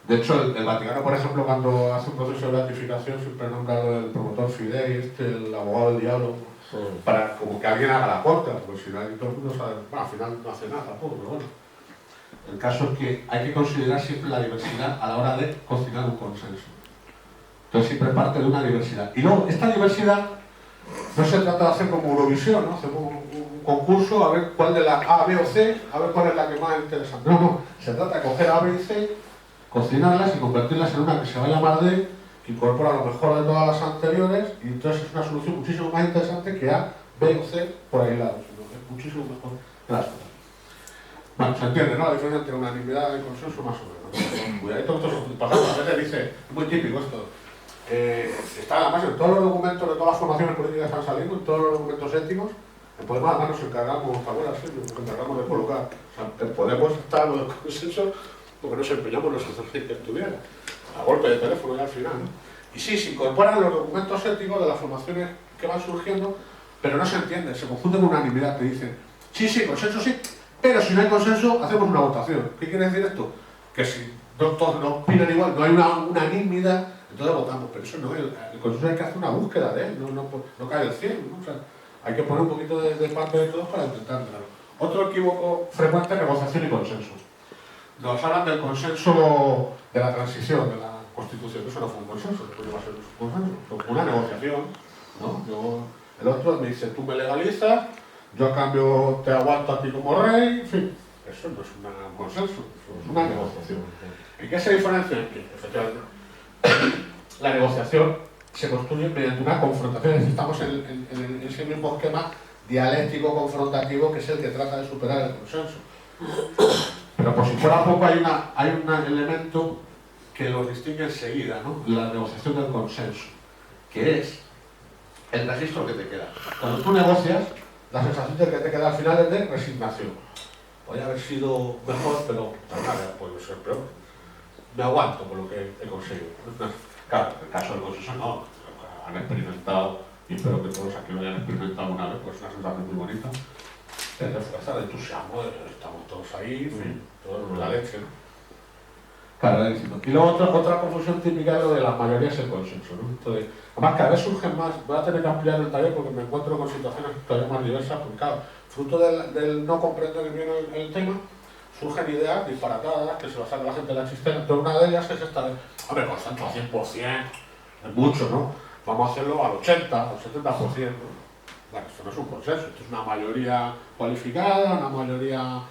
De hecho, el Vaticano, por ejemplo, cuando hace un proceso de beatificación, siempre nombra el promotor Fidei, el abogado del diablo, para como que alguien haga la corta, porque si no hay todo el mundo sabe, bueno, al final no hace nada tampoco, pero bueno. El caso es que hay que considerar siempre la diversidad a la hora de cocinar un consenso. Entonces siempre parte de una diversidad. Y luego, esta diversidad no se trata de hacer como Eurovisión, ¿no? Hacemos un concurso a ver cuál de la A, B o C, a ver cuál es la que más interesante. No, se trata de coger A, B y C, cocinarlas y convertirlas en una que se va a llamar D, que incorpora lo mejor de todas las anteriores, y entonces es una solución muchísimo más interesante que A, B o C por aislados. Es muchísimo mejor que las otras. Bueno, se entiende, ¿no? La diferencia entre unanimidad y consenso más o menos. Cuidadito, a veces dice, es muy típico esto. Está además en todos los documentos de todas las formaciones políticas que están saliendo, en todos los documentos éticos, en Podemos además nos encargamos, nos encargamos de colocar. O sea, en Podemos está lo del consenso porque nos empeñamos nosotros en que estuviera. A golpe de teléfono ya al final, ¿no? Y sí, se incorporan los documentos éticos de las formaciones que van surgiendo, pero no se entiende, se confunde con unanimidad. Te dicen, sí, consenso sí, pero si no hay consenso, hacemos una votación. ¿Qué quiere decir esto? que si no todos no opinan igual, no hay una unanimidad, entonces votamos, pero eso no es, el consenso hay que hacer una búsqueda de él, no cae del cielo, ¿no? O sea, hay que poner un poquito de parte de todos para intentarlo. Otro equívoco frecuente es negociación y consenso. Nos hablan del consenso de la transición, de la Constitución, eso no fue un consenso, después no va a ser un consenso, fue una negociación, ¿no? El otro me dice, tú me legalizas, yo a cambio te aguanto a ti como rey, en fin, eso no es un consenso, eso es una negociación. ¿En qué se diferencia? Efectivamente, la negociación se construye mediante una confrontación, es decir, estamos en ese mismo esquema dialéctico confrontativo que es el que trata de superar el consenso. Pero por si fuera poco hay un elemento que los distingue enseguida, ¿no? La negociación del consenso, que es el registro que te queda. Cuando tú negocias, la sensación de que te queda al final es de resignación. Podría haber sido mejor, pero nada, puede ser peor. Me aguanto con lo que he conseguido. Claro, en el caso del consenso no, han experimentado, y espero que todos aquí lo hayan experimentado una vez, pues es una sensación muy bonita, de fuerza, de entusiasmo, estamos todos ahí, en fin, todos en la leche, ¿no? Claro, y luego otra confusión típica es lo de las mayorías y el consenso, ¿no? Entonces, además cada vez surgen más, voy a tener que ampliar el taller porque me encuentro con situaciones todavía más diversas, porque claro, fruto del no comprender bien el tema, surgen ideas disparatadas que se las saca la gente de la existencia. Entonces una de ellas es esta de, hombre, consenso al 100%, es mucho, ¿no? Vamos a hacerlo al 80, al 70%, ¿no? Bueno, esto no es un consenso, esto es una mayoría cualificada, una mayoría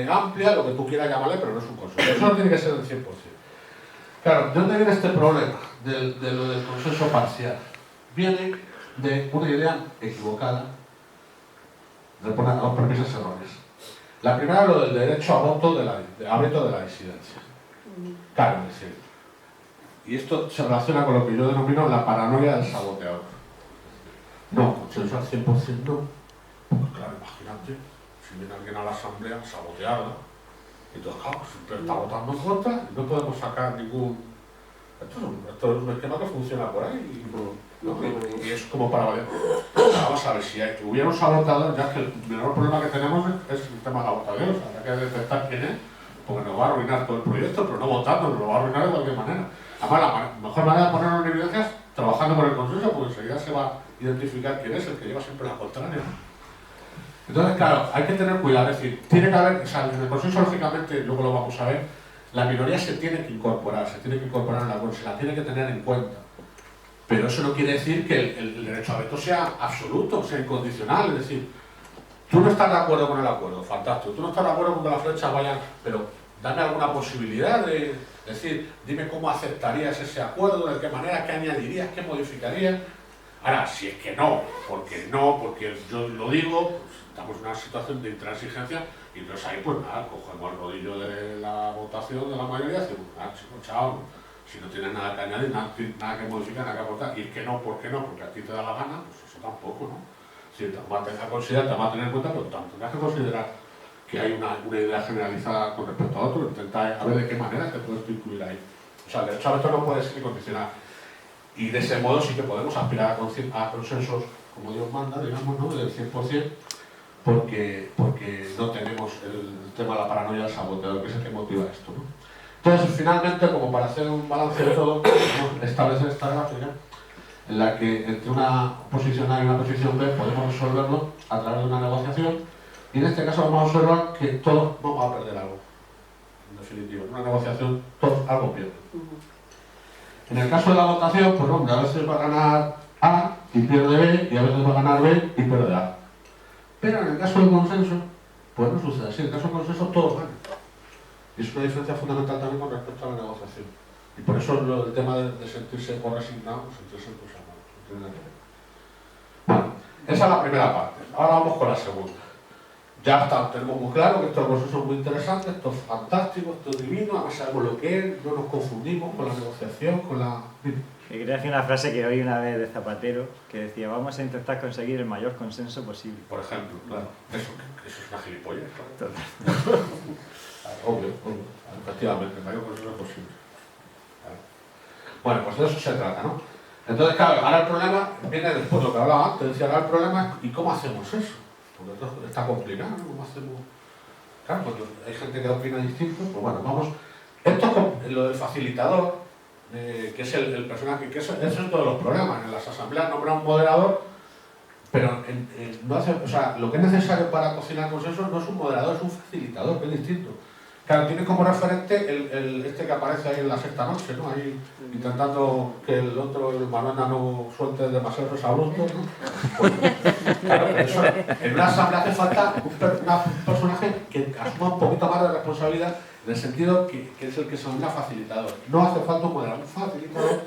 amplia, lo que tú quieras llamarle, pero no es un consenso. Eso no tiene que ser el 100%. Claro, ¿de dónde viene este problema de lo del consenso parcial? Viene de una idea equivocada, de poner dos premisas erróneas. La primera es lo del derecho a voto a veto de la disidencia. Claro, es decir, y esto se relaciona con lo que yo denomino la paranoia del saboteador. No, consenso al 100% no. Porque claro, imagínate, si viene alguien a la asamblea, sabotearla, y entonces claro, siempre está votando en contra y no podemos sacar ningún... Esto es un esquema que funciona por ahí, ¿no? Y es como para variar. Vamos a ver, si hubiera un sabotador, ya que el menor problema que tenemos es el tema de la votación, o sea, hay que detectar quién es, porque nos va a arruinar todo el proyecto, pero no votando, nos lo va a arruinar de cualquier manera. Además, la mejor manera de ponerlo en evidencia es trabajando por el consenso, porque enseguida se va a identificar quién es el que lleva siempre la contraria. Entonces, claro, hay que tener cuidado, es decir, tiene que haber, o sea, en el consenso, lógicamente, luego lo vamos a ver, la minoría se tiene que incorporar en la se la tiene que tener en cuenta. Pero eso no quiere decir que el derecho a veto sea absoluto, sea incondicional, es decir, tú no estás de acuerdo con el acuerdo, fantástico, tú no estás de acuerdo con que las flechas vayan, pero dame alguna posibilidad de decir, dime cómo aceptarías ese acuerdo, de qué manera, qué añadirías, qué modificarías. Ahora, si es que no, porque yo lo digo, pues estamos en una situación de intransigencia y entonces ahí pues nada, cogemos el rodillo de la votación de la mayoría y decimos, chico, chao, si no tienes nada que añadir, nada que modificar, nada que aportar, y es que no, ¿por qué no? Porque a ti te da la gana, pues eso tampoco, ¿no? Si te vas a considerar, te vas a tener en cuenta, pero tendrás que considerar que hay una idea generalizada con respecto a otro, intentar a ver de qué manera te puedes incluir ahí. O sea, el derecho a veto no puede ser incondicional. Y de ese modo sí que podemos aspirar a consensos, como Dios manda, digamos, ¿no? Del 100%, porque no tenemos el tema de la paranoia del saboteador, que es el que motiva esto, ¿no? Entonces, finalmente, como para hacer un balance de todo, podemos establecer esta gráfica en la que entre una posición A y una posición B podemos resolverlo a través de una negociación, y en este caso vamos a observar que todos vamos a perder algo. En definitiva, en una negociación todos algo pierden. En el caso de la votación, pues hombre, a veces va a ganar A y pierde B, y a veces va a ganar B y pierde A. Pero en el caso del consenso, pues no sucede así. En el caso del consenso todos ganan. Y es una diferencia fundamental también con respecto a la negociación. Y por eso el tema de sentirse o resignado, sentirse entusiasmado. No tiene nada que ver. Bueno, esa es la primera parte. Ahora vamos con la segunda. Ya está, tenemos muy claro que estos consensos son muy interesantes, esto es fantástico, esto es divino, además sabemos lo que es, no nos confundimos con la negociación, con la... Y quería decir una frase que oí una vez de Zapatero, que decía, vamos a intentar conseguir el mayor consenso posible. Por ejemplo, claro, eso es una gilipollez, claro. Total. Obvio, efectivamente, el mayor consenso posible. Claro. Bueno, pues de eso se trata, ¿no? Entonces, claro, ahora el problema viene después, lo que hablaba antes, decía, ahora el problema es, ¿y cómo hacemos eso? Porque esto está complicado, ¿no? ¿Cómo hacemos? Claro, cuando hay gente que opina distinto, pues bueno, vamos... Esto, lo del facilitador, que es el personaje, que eso es todos los programas. En las asambleas nombra un moderador, pero no hace, o sea, lo que es necesario para cocinar consenso no es un moderador, es un facilitador, que es distinto. Claro, tiene como referente este que aparece ahí en la sexta noche, ¿no? Ahí intentando que el otro, el Manuela, no suelte demasiado sabroso, ¿no? Pues, claro, eso, en una asamblea hace falta un personaje que asuma un poquito más de responsabilidad, en el sentido que es el que se denomina facilitador. No hace falta un moderador, un facilitador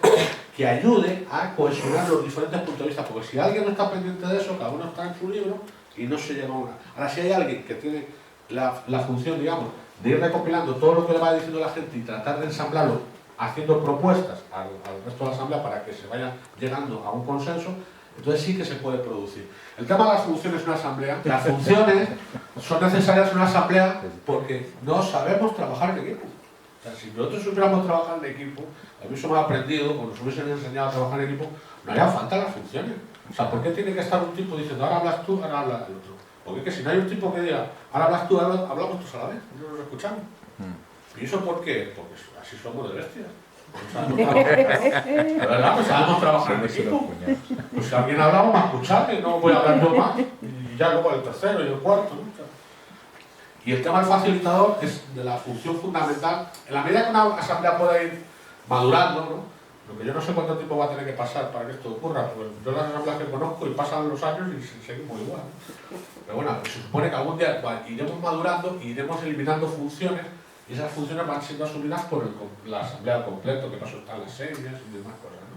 que ayude a cohesionar los diferentes puntos de vista, porque si alguien no está pendiente de eso, cada uno está en su libro y no se llega a una. Ahora, si hay alguien que tiene la función, digamos, de ir recopilando todo lo que le va diciendo la gente y tratar de ensamblarlo, haciendo propuestas al resto de la asamblea para que se vaya llegando a un consenso, entonces sí que se puede producir. El tema de las funciones en una asamblea, las funciones son necesarias en una asamblea porque no sabemos trabajar en equipo. O sea, si nosotros supiéramos trabajar en equipo, a mí eso me ha aprendido, cuando nos hubiesen enseñado a trabajar en equipo, no haría falta las funciones. O sea, ¿por qué tiene que estar un tipo diciendo ahora hablas tú, ahora habla el otro? Porque es que si no hay un tipo que diga ahora hablas tú, ahora hablamos todos a la vez, no nos escuchamos. ¿Y eso por qué? Porque así somos de bestias. O sea, de verdad, pues sabemos trabajar en equipo. Pues si alguien habla, vamos a escuchar, y no voy a hablar yo más, y ya luego el tercero y el cuarto, ¿no? Y el tema del facilitador es de la función fundamental. En la medida que una asamblea pueda ir madurando, ¿no? Lo que yo no sé cuánto tiempo va a tener que pasar para que esto ocurra, pues yo las asambleas que conozco y pasan los años y seguimos igual, ¿no? Pero bueno, se supone que algún día iremos madurando y iremos eliminando funciones, y esas funciones van siendo asumidas por la asamblea al completo, que paso están las señas y demás cosas, ¿no?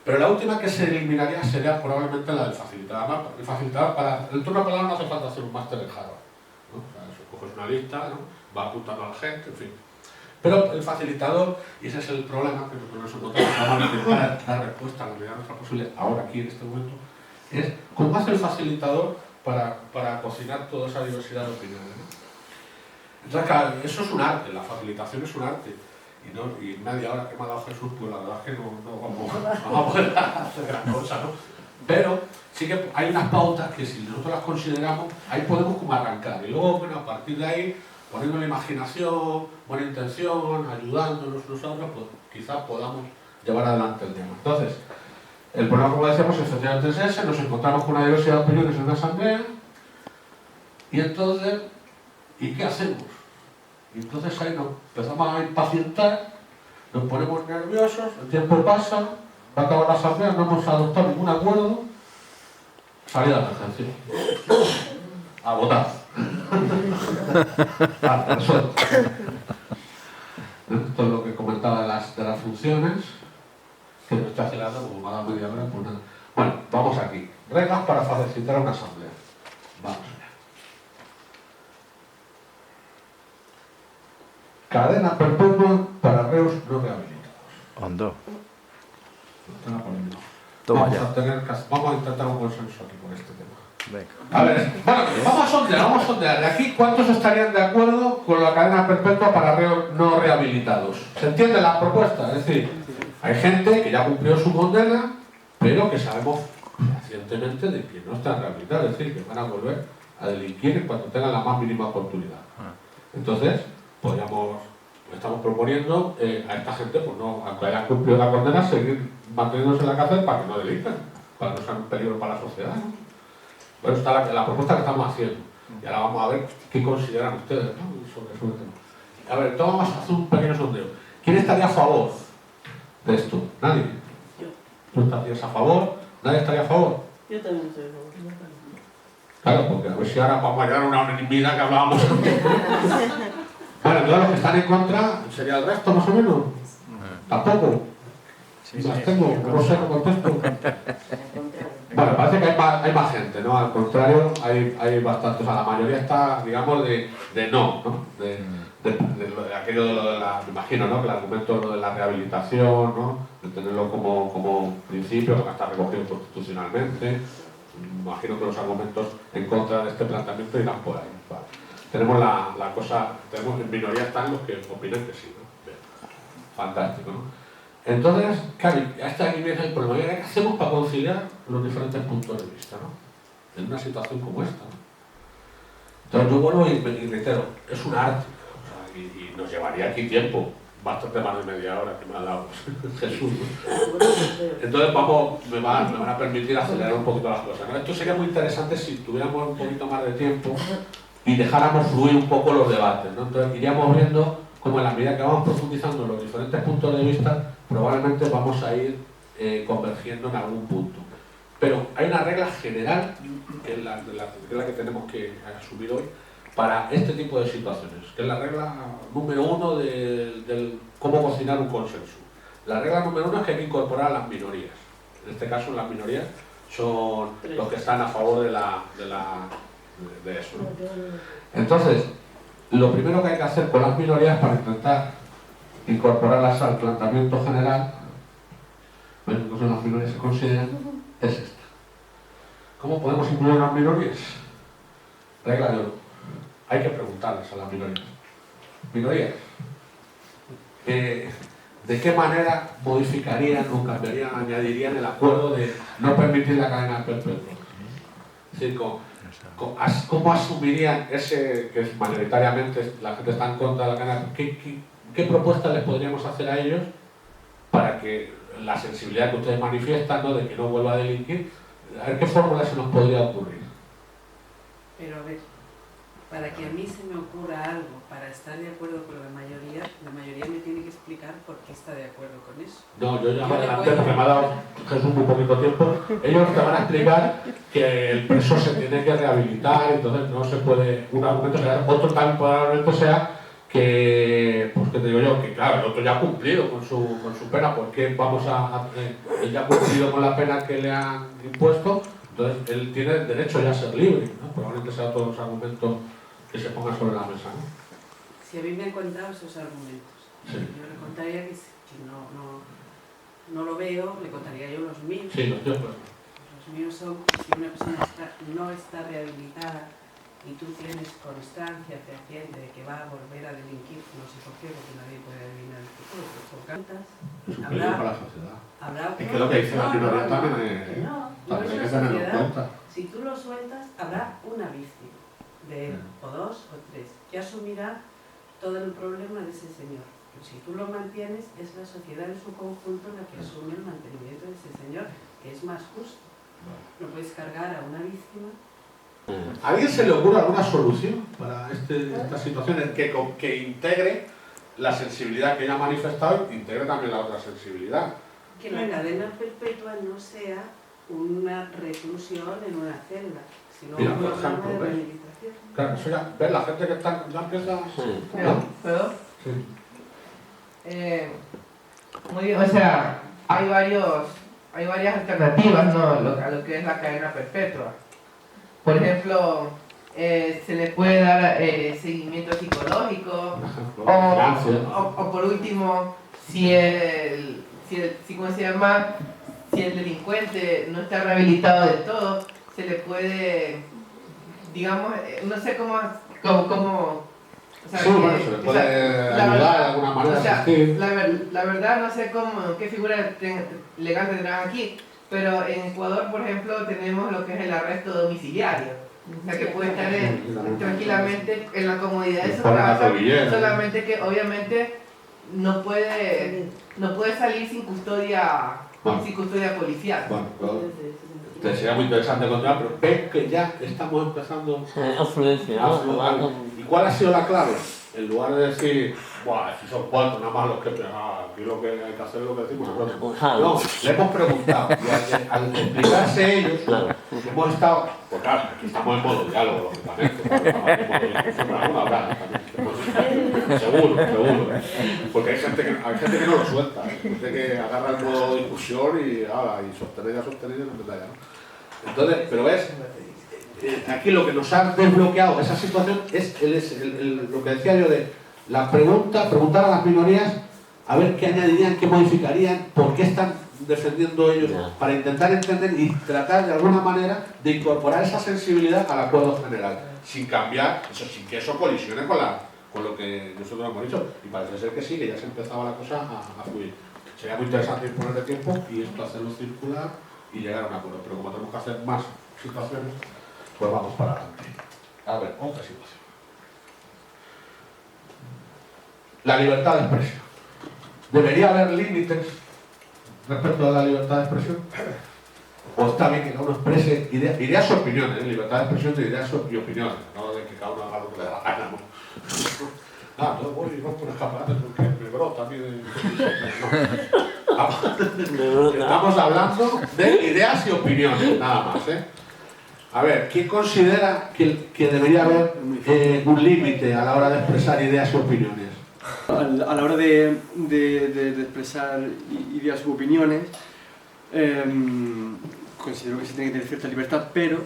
Pero la última que se eliminaría sería probablemente la del facilitador. Además, el facilitador, para el turno de palabra no hace falta hacer un máster en Harvard, ¿no? O sea, eso, coges una lista, ¿no? Va apuntando a la gente, en fin. Pero el facilitador, y ese es el problema que nosotros encontramos, vamos a intentar dar respuesta a la medida de nuestra posible ahora, aquí, en este momento, es cómo hace el facilitador para cocinar toda esa diversidad de opiniones, ¿no? Entonces, claro, eso es un arte, la facilitación es un arte. Y media hora que me ha dado Jesús, pues la verdad es que no vamos a poder hacer gran cosa, ¿no? Pero sí que hay unas pautas que si nosotros las consideramos, ahí podemos como arrancar. Y luego, bueno, a partir de ahí, poniendo la imaginación, buena intención, ayudándonos nosotros, pues quizás podamos llevar adelante el tema. Entonces, el problema, como decíamos, efectivamente es ese, nos encontramos con una diversidad de opiniones en la asamblea, y entonces, ¿y qué hacemos? Y entonces ahí nos empezamos a impacientar, nos ponemos nerviosos, el tiempo pasa, va a acabar la asamblea, no hemos adoptado ningún acuerdo, salida de emergencia. A votar. Esto es lo que comentaba de las funciones, que no está acelerando como me ha dado media hora, pues nada. Bueno, vamos aquí. Reglas para facilitar una asamblea. Vamos allá. Cadena perpetua para reos no rehabilitados. Hondo. Vamos a intentar un consenso aquí con este tema. Venga. A ver, bueno, vamos a sondear. De aquí, ¿cuántos estarían de acuerdo con la cadena perpetua para reos no rehabilitados? ¿Se entiende la propuesta? Es decir, hay gente que ya cumplió su condena, pero que sabemos recientemente de que no están rehabilitados, es decir, que van a volver a delinquir cuando tengan la más mínima oportunidad. Entonces, estamos proponiendo a esta gente, pues no, aunque hayan cumplido la condena, seguir manteniéndose en la cárcel para que no delincan, para que no sean un peligro para la sociedad, ¿no? Bueno, está la propuesta que estamos haciendo. Y ahora vamos a ver qué consideran ustedes, ¿no? sobre el tema. A ver, entonces vamos a hacer un pequeño sondeo. ¿Quién estaría a favor de esto? ¿Nadie? Yo. ¿Tú estarías a favor? ¿Nadie estaría a favor? Yo también estoy a favor. Claro, porque a ver si ahora vamos a llegar a una unanimidad que hablábamos antes. Bueno, todos los que están en contra, ¿sería el resto más o menos? ¿Tampoco? Sí, ¿Las tengo? No sé, no contesto. Bueno, parece que hay más gente, ¿no? Al contrario, hay bastante, o sea, la mayoría está, digamos, de no, ¿no? De aquello de lo de la, me imagino, ¿no? Que el argumento lo de la rehabilitación, ¿no? De tenerlo como principio, que está recogido constitucionalmente. Me imagino que los argumentos en contra de este planteamiento irán por ahí. Vale. Tenemos tenemos en minoría están los que opinan que sí, ¿no? Bien. Fantástico, ¿no? Entonces, claro, hasta aquí viene el problema. ¿Qué hacemos para conciliar los diferentes puntos de vista, ¿no? En una situación como esta, ¿no? Entonces yo vuelvo y reitero, es un arte. O sea, y nos llevaría aquí tiempo, bastante más de media hora que me ha dado Jesús. Entonces me van a permitir acelerar un poquito las cosas, ¿no? Esto sería muy interesante si tuviéramos un poquito más de tiempo y dejáramos fluir un poco los debates, ¿no? Entonces iríamos viendo cómo en la medida que vamos profundizando en los diferentes puntos de vista, probablemente vamos a ir convergiendo en algún punto. Pero hay una regla general, que es la que tenemos que asumir hoy, para este tipo de situaciones, que es la regla número 1 del cómo cocinar un consenso. La regla número 1 es que hay que incorporar a las minorías. En este caso, las minorías son los que están a favor de eso, ¿no? Entonces, lo primero que hay que hacer con las minorías para intentar incorporarlas al planteamiento general, bueno, entonces las minorías se consideran, es esta. ¿Cómo podemos incluir a las minorías? Regla de oro. Hay que preguntarles a las minorías. Minorías, ¿de qué manera modificarían o cambiarían, añadirían el acuerdo de no permitir la cadena perpetua? Es decir, ¿cómo asumirían ese, que es mayoritariamente la gente está en contra de la cadena? ¿Qué propuestas les podríamos hacer a ellos para que la sensibilidad que ustedes manifiestan, ¿no?, de que no vuelva a delinquir, a ver qué fórmula se nos podría ocurrir? Pero a ver, para que a mí se me ocurra algo, para estar de acuerdo con la mayoría me tiene que explicar por qué está de acuerdo con eso. No, yo ya me adelanté porque me ha dado Jesús muy poquito tiempo. Ellos te van a explicar que el preso se tiene que rehabilitar, entonces no se puede, un argumento sea, otro tal probablemente sea que, pues que te digo yo, que claro, el otro ya ha cumplido con su pena, porque él ya ha cumplido con la pena que le han impuesto, entonces él tiene derecho ya a ser libre, ¿no? Probablemente sean todos los argumentos que se pongan sobre la mesa, ¿no? Si a mí me han contado esos argumentos, Sí. yo le contaría que no lo veo, le contaría yo los míos. Sí, los tíos, pues. Los míos son que si una persona no está rehabilitada y tú tienes constancia fehaciente de que va a volver a delinquir, no sé por qué, porque nadie puede adivinar el futuro, pero por cantas, Es un peligro para la sociedad. Es que no, lo que dice la minoría también que no, también hay es que una tenerlo en sociedad. cuenta. Si tú lo sueltas, habrá una víctima de él, o dos, o tres, que asumirá todo el problema de ese señor. Pero si tú lo mantienes, es la sociedad en su conjunto la que asume el mantenimiento de ese señor, que es más justo. No puedes cargar a una víctima. ¿A alguien se le ocurre alguna solución para esta situación en que integre la sensibilidad que ella ha manifestado y integre también la otra sensibilidad? Que la cadena perpetua no sea una reclusión en una celda, sino Mira, un por programa ejemplo, de ¿ves? rehabilitación. Claro, eso ya la gente que está ya empieza. ¿Puedo? Sí. Muy bien, o sea, hay varias alternativas, ¿no?, a lo que es la cadena perpetua. Por ejemplo, se le puede dar seguimiento psicológico, o por último, si el delincuente no está rehabilitado del todo, se le puede, digamos, no sé cómo o sea, sí, bueno, se le puede ayudar de alguna manera, o sea, asistir. la verdad no sé qué figura legal tendrán aquí, pero en Ecuador, por ejemplo, tenemos lo que es el arresto domiciliario. O sea, que puede estar tranquilamente en la comodidad de su casa, solamente que obviamente no puede salir sin custodia policial. Bueno, sería muy interesante encontrar, pero ven que ya estamos empezando a fluir. ¿Y cuál ha sido la clave? En lugar de decir, buah, si son cuatro nada más los que aquí lo que hay que hacer es lo que decimos nosotros. No, le hemos preguntado, y al explicarse ellos, hemos estado, pues claro, aquí estamos en modo diálogo, lógicamente, seguro, porque hay gente que no lo suelta, hay gente que agarra el modo discusión y sostener y no me da ya, ¿no? Entonces, pero ves, aquí lo que nos ha desbloqueado esa situación es lo que decía yo de la preguntar a las minorías a ver qué añadirían, qué modificarían, por qué están defendiendo ellos, para intentar entender y tratar de alguna manera de incorporar esa sensibilidad al acuerdo general, sin cambiar, sin que eso colisione con lo que nosotros hemos dicho. Y parece ser que sí, que ya se empezaba la cosa a fluir. Sería muy interesante disponer de tiempo y esto hacerlo circular y llegar a un acuerdo, pero como tenemos que hacer más situaciones, pues vamos para adelante. A ver, otra situación. la libertad de expresión. ¿Debería haber límites respecto a la libertad de expresión? ¿O está bien que cada uno exprese ideas o opiniones? Libertad de expresión de ideas y opiniones, no de que cada uno haga lo que le da la gana, ¿no? No voy y rompo un escaparate porque me brota a mí de... No. Estamos hablando de ideas y opiniones, nada más, ¿eh? A ver, ¿quién considera que debería haber un límite a la hora de expresar ideas y opiniones? A la hora de expresar ideas u opiniones, considero que se tiene que tener cierta libertad, pero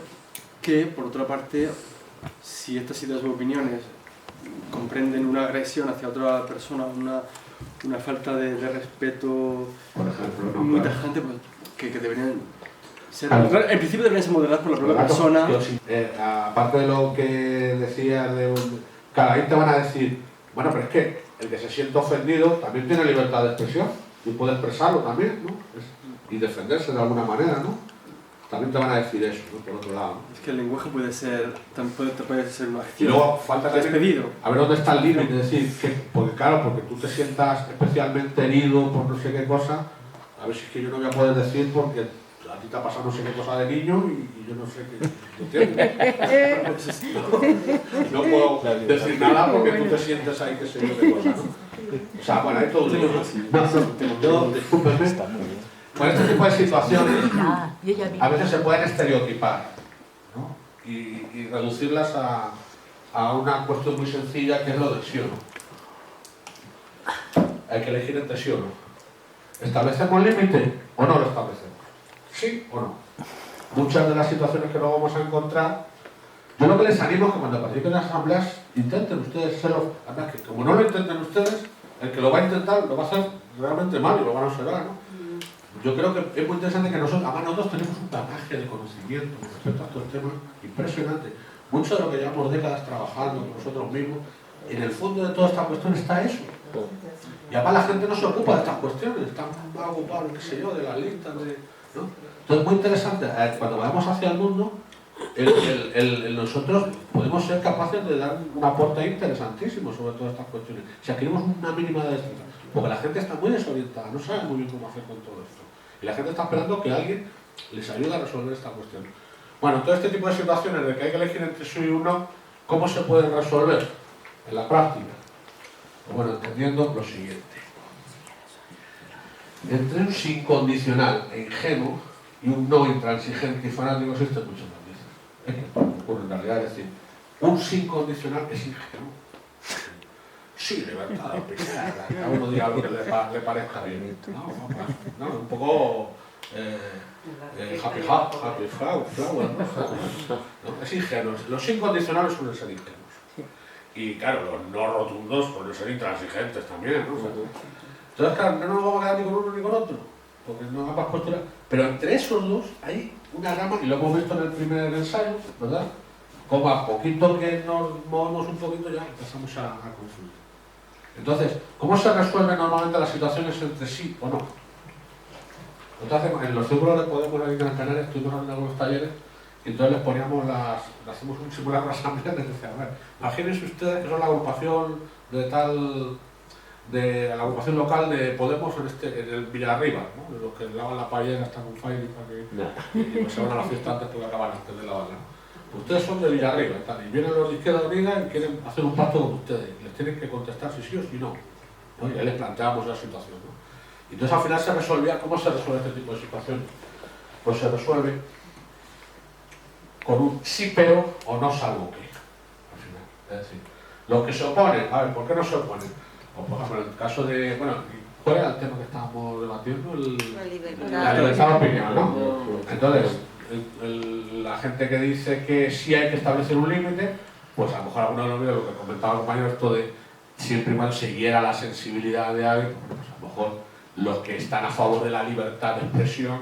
que, por otra parte, si estas ideas u opiniones comprenden una agresión hacia otra persona, una falta de respeto, por ejemplo, muy tajante, pues que deberían ser, en principio deberían ser moderadas por la propia persona. Aparte de lo que decías, claro, ahí te van a decir, bueno, pero es que el que se siente ofendido también tiene libertad de expresión y puede expresarlo también, ¿no? Y defenderse de alguna manera, ¿no? También te van a decir eso, ¿no? Por otro lado. Es que el lenguaje puede ser una acción. Y luego falta también despedido. A ver dónde está el límite, es decir, porque claro, porque tú te sientas especialmente herido por no sé qué cosa, a ver si es que yo no voy a poder decir porque a ti te ha pasado no sé qué cosa de niño y yo no sé qué, ¿entiendes? No puedo decir nada porque tú te sientes ahí que sé yo qué cosa, ¿no? O sea, bueno, hay todo un lío. Yo, discúlpeme. Bueno, este tipo de situaciones a veces se pueden estereotipar, ¿no? Y reducirlas a una cuestión muy sencilla que es lo del sí o no. Hay que elegir entre sí o no. ¿Establecemos límite o no lo establecemos? ¿Sí o no? Muchas de las situaciones que luego vamos a encontrar, yo lo que les animo es que cuando participen en las asambleas intenten ustedes serlo. Además que como no lo intenten ustedes, el que lo va a intentar lo va a hacer realmente mal y lo van a observar, ¿no? Yo creo que es muy interesante que nosotros tenemos un bagaje de conocimiento con respecto a estos temas impresionante. Mucho de lo que llevamos décadas trabajando con nosotros mismos, en el fondo de toda esta cuestión está eso. Y además la gente no se ocupa de estas cuestiones, están más ocupados, qué sé yo, de las listas, ¿no? Entonces es muy interesante, cuando vayamos hacia el mundo, nosotros podemos ser capaces de dar un aporte interesantísimo sobre todas estas cuestiones, si adquirimos una mínima de destreza, porque la gente está muy desorientada, no sabe muy bien cómo hacer con todo esto, y la gente está esperando que alguien les ayude a resolver esta cuestión. Bueno, todo este tipo de situaciones de que hay que elegir entre sí y uno, ¿cómo se pueden resolver en la práctica? Bueno, entendiendo lo siguiente. Entre un sí condicional e ingenuo y un no intransigente y fanático existen muchos matices. Es que ocurre en realidad, es decir, un sí condicional es ingenuo. Sí, libertad de opinar, cada uno diga lo que le parezca bien. No, un poco happy flower, ¿no? Es ingenuo. Los incondicionales suelen ser ingenuos. Y claro, los no rotundos suelen ser intransigentes también, ¿no? Entonces, claro, no nos vamos a quedar ni con uno ni con otro, porque no ambas posturas. Pero entre esos dos hay una gama, y lo hemos visto en el primer ensayo, ¿verdad? Como a poquito que nos movemos un poquito ya empezamos a confundir. Entonces, ¿cómo se resuelven normalmente las situaciones entre sí o no? Entonces, en los círculos de Podemos aquí en Gran Canaria estuvimos haciendo algunos talleres y entonces les poníamos hacemos un simulacro de asamblea y les decía, a ver, imagínense ustedes que son la agrupación de la agrupación local de Podemos en el Villarriba, ¿no? De los que lavan la paellera hasta con fire y pues se van a la fiesta antes porque acaban antes de lavarla, ¿no? Ustedes son de Villarriba y vienen los de Izquierda Unida y quieren hacer un pacto con ustedes. Les tienen que contestar si sí o si no, ¿no? Y ahí les planteamos la situación, ¿no? Y entonces al final se resolvía. ¿Cómo se resuelve este tipo de situaciones? Pues se resuelve con un sí pero o no salvo que. Al final. Es decir, los que se oponen, a ver, ¿por qué no se oponen? O por ejemplo, en el caso de, bueno, ¿cuál era el tema que estábamos debatiendo? La libertad de opinión, ¿no? Entonces, la gente que dice que sí hay que establecer un límite, pues a lo mejor alguno de los lo que comentaba el compañero, esto de siempre y cuando se hiera la sensibilidad de alguien, pues a lo mejor los que están a favor de la libertad de expresión,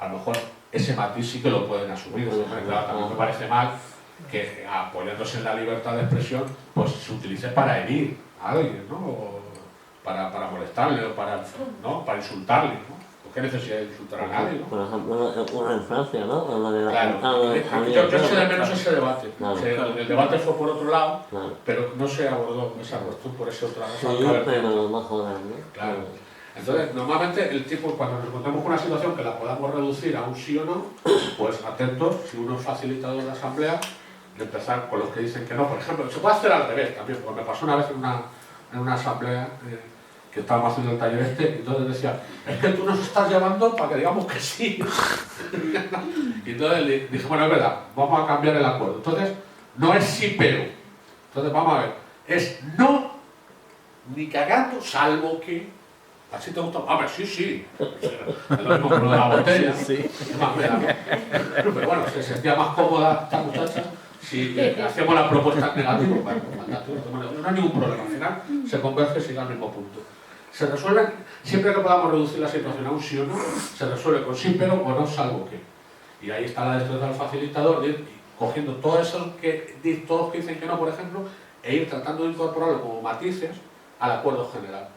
a lo mejor ese matiz sí que lo pueden asumir. Claro, también me parece mal que apoyándose en la libertad de expresión, pues se utilice para herir a alguien, ¿no? O para molestarle o para insultarle, ¿no? ¿qué necesidad de insultar a nadie, ¿no? Por ejemplo, una en Francia, ¿no? O la de la Claro, atentado de Charlie yo Hebdo. eché de menos ese debate. Claro. O sea, el debate fue por otro lado, Claro. pero no se abordó esa cuestión por ese otro lado. Sí, pero no jodas, ¿no? Claro. Entonces, normalmente el tipo, cuando nos encontramos con una situación que la podamos reducir a un sí o no, pues atentos, si uno es facilitador de asamblea, de empezar con los que dicen que no. Por ejemplo, se puede hacer al revés también, porque me pasó una vez en una asamblea que estábamos haciendo el taller y entonces decía, es que tú nos estás llevando para que digamos que sí. Y entonces le dije, bueno, es verdad, vamos a cambiar el acuerdo. Entonces, no es sí pero. Entonces, vamos a ver, es no, ni cagando, salvo que... ¿Así te gusta? Ah, pero sí. Es lo mismo que lo de la botella. Sí. Es más, pero bueno, se sentía más cómoda esta muchacha si hacemos la propuesta negativa. Bueno, no hay ningún problema. Al final se converge y sigue al mismo punto. Se resuelve, siempre que podamos reducir la situación a un sí o no, se resuelve con sí, pero o no, salvo que. Y ahí está la destreza del facilitador, de ir cogiendo todos esos que dicen que no, por ejemplo, e ir tratando de incorporarlo como matices al acuerdo general.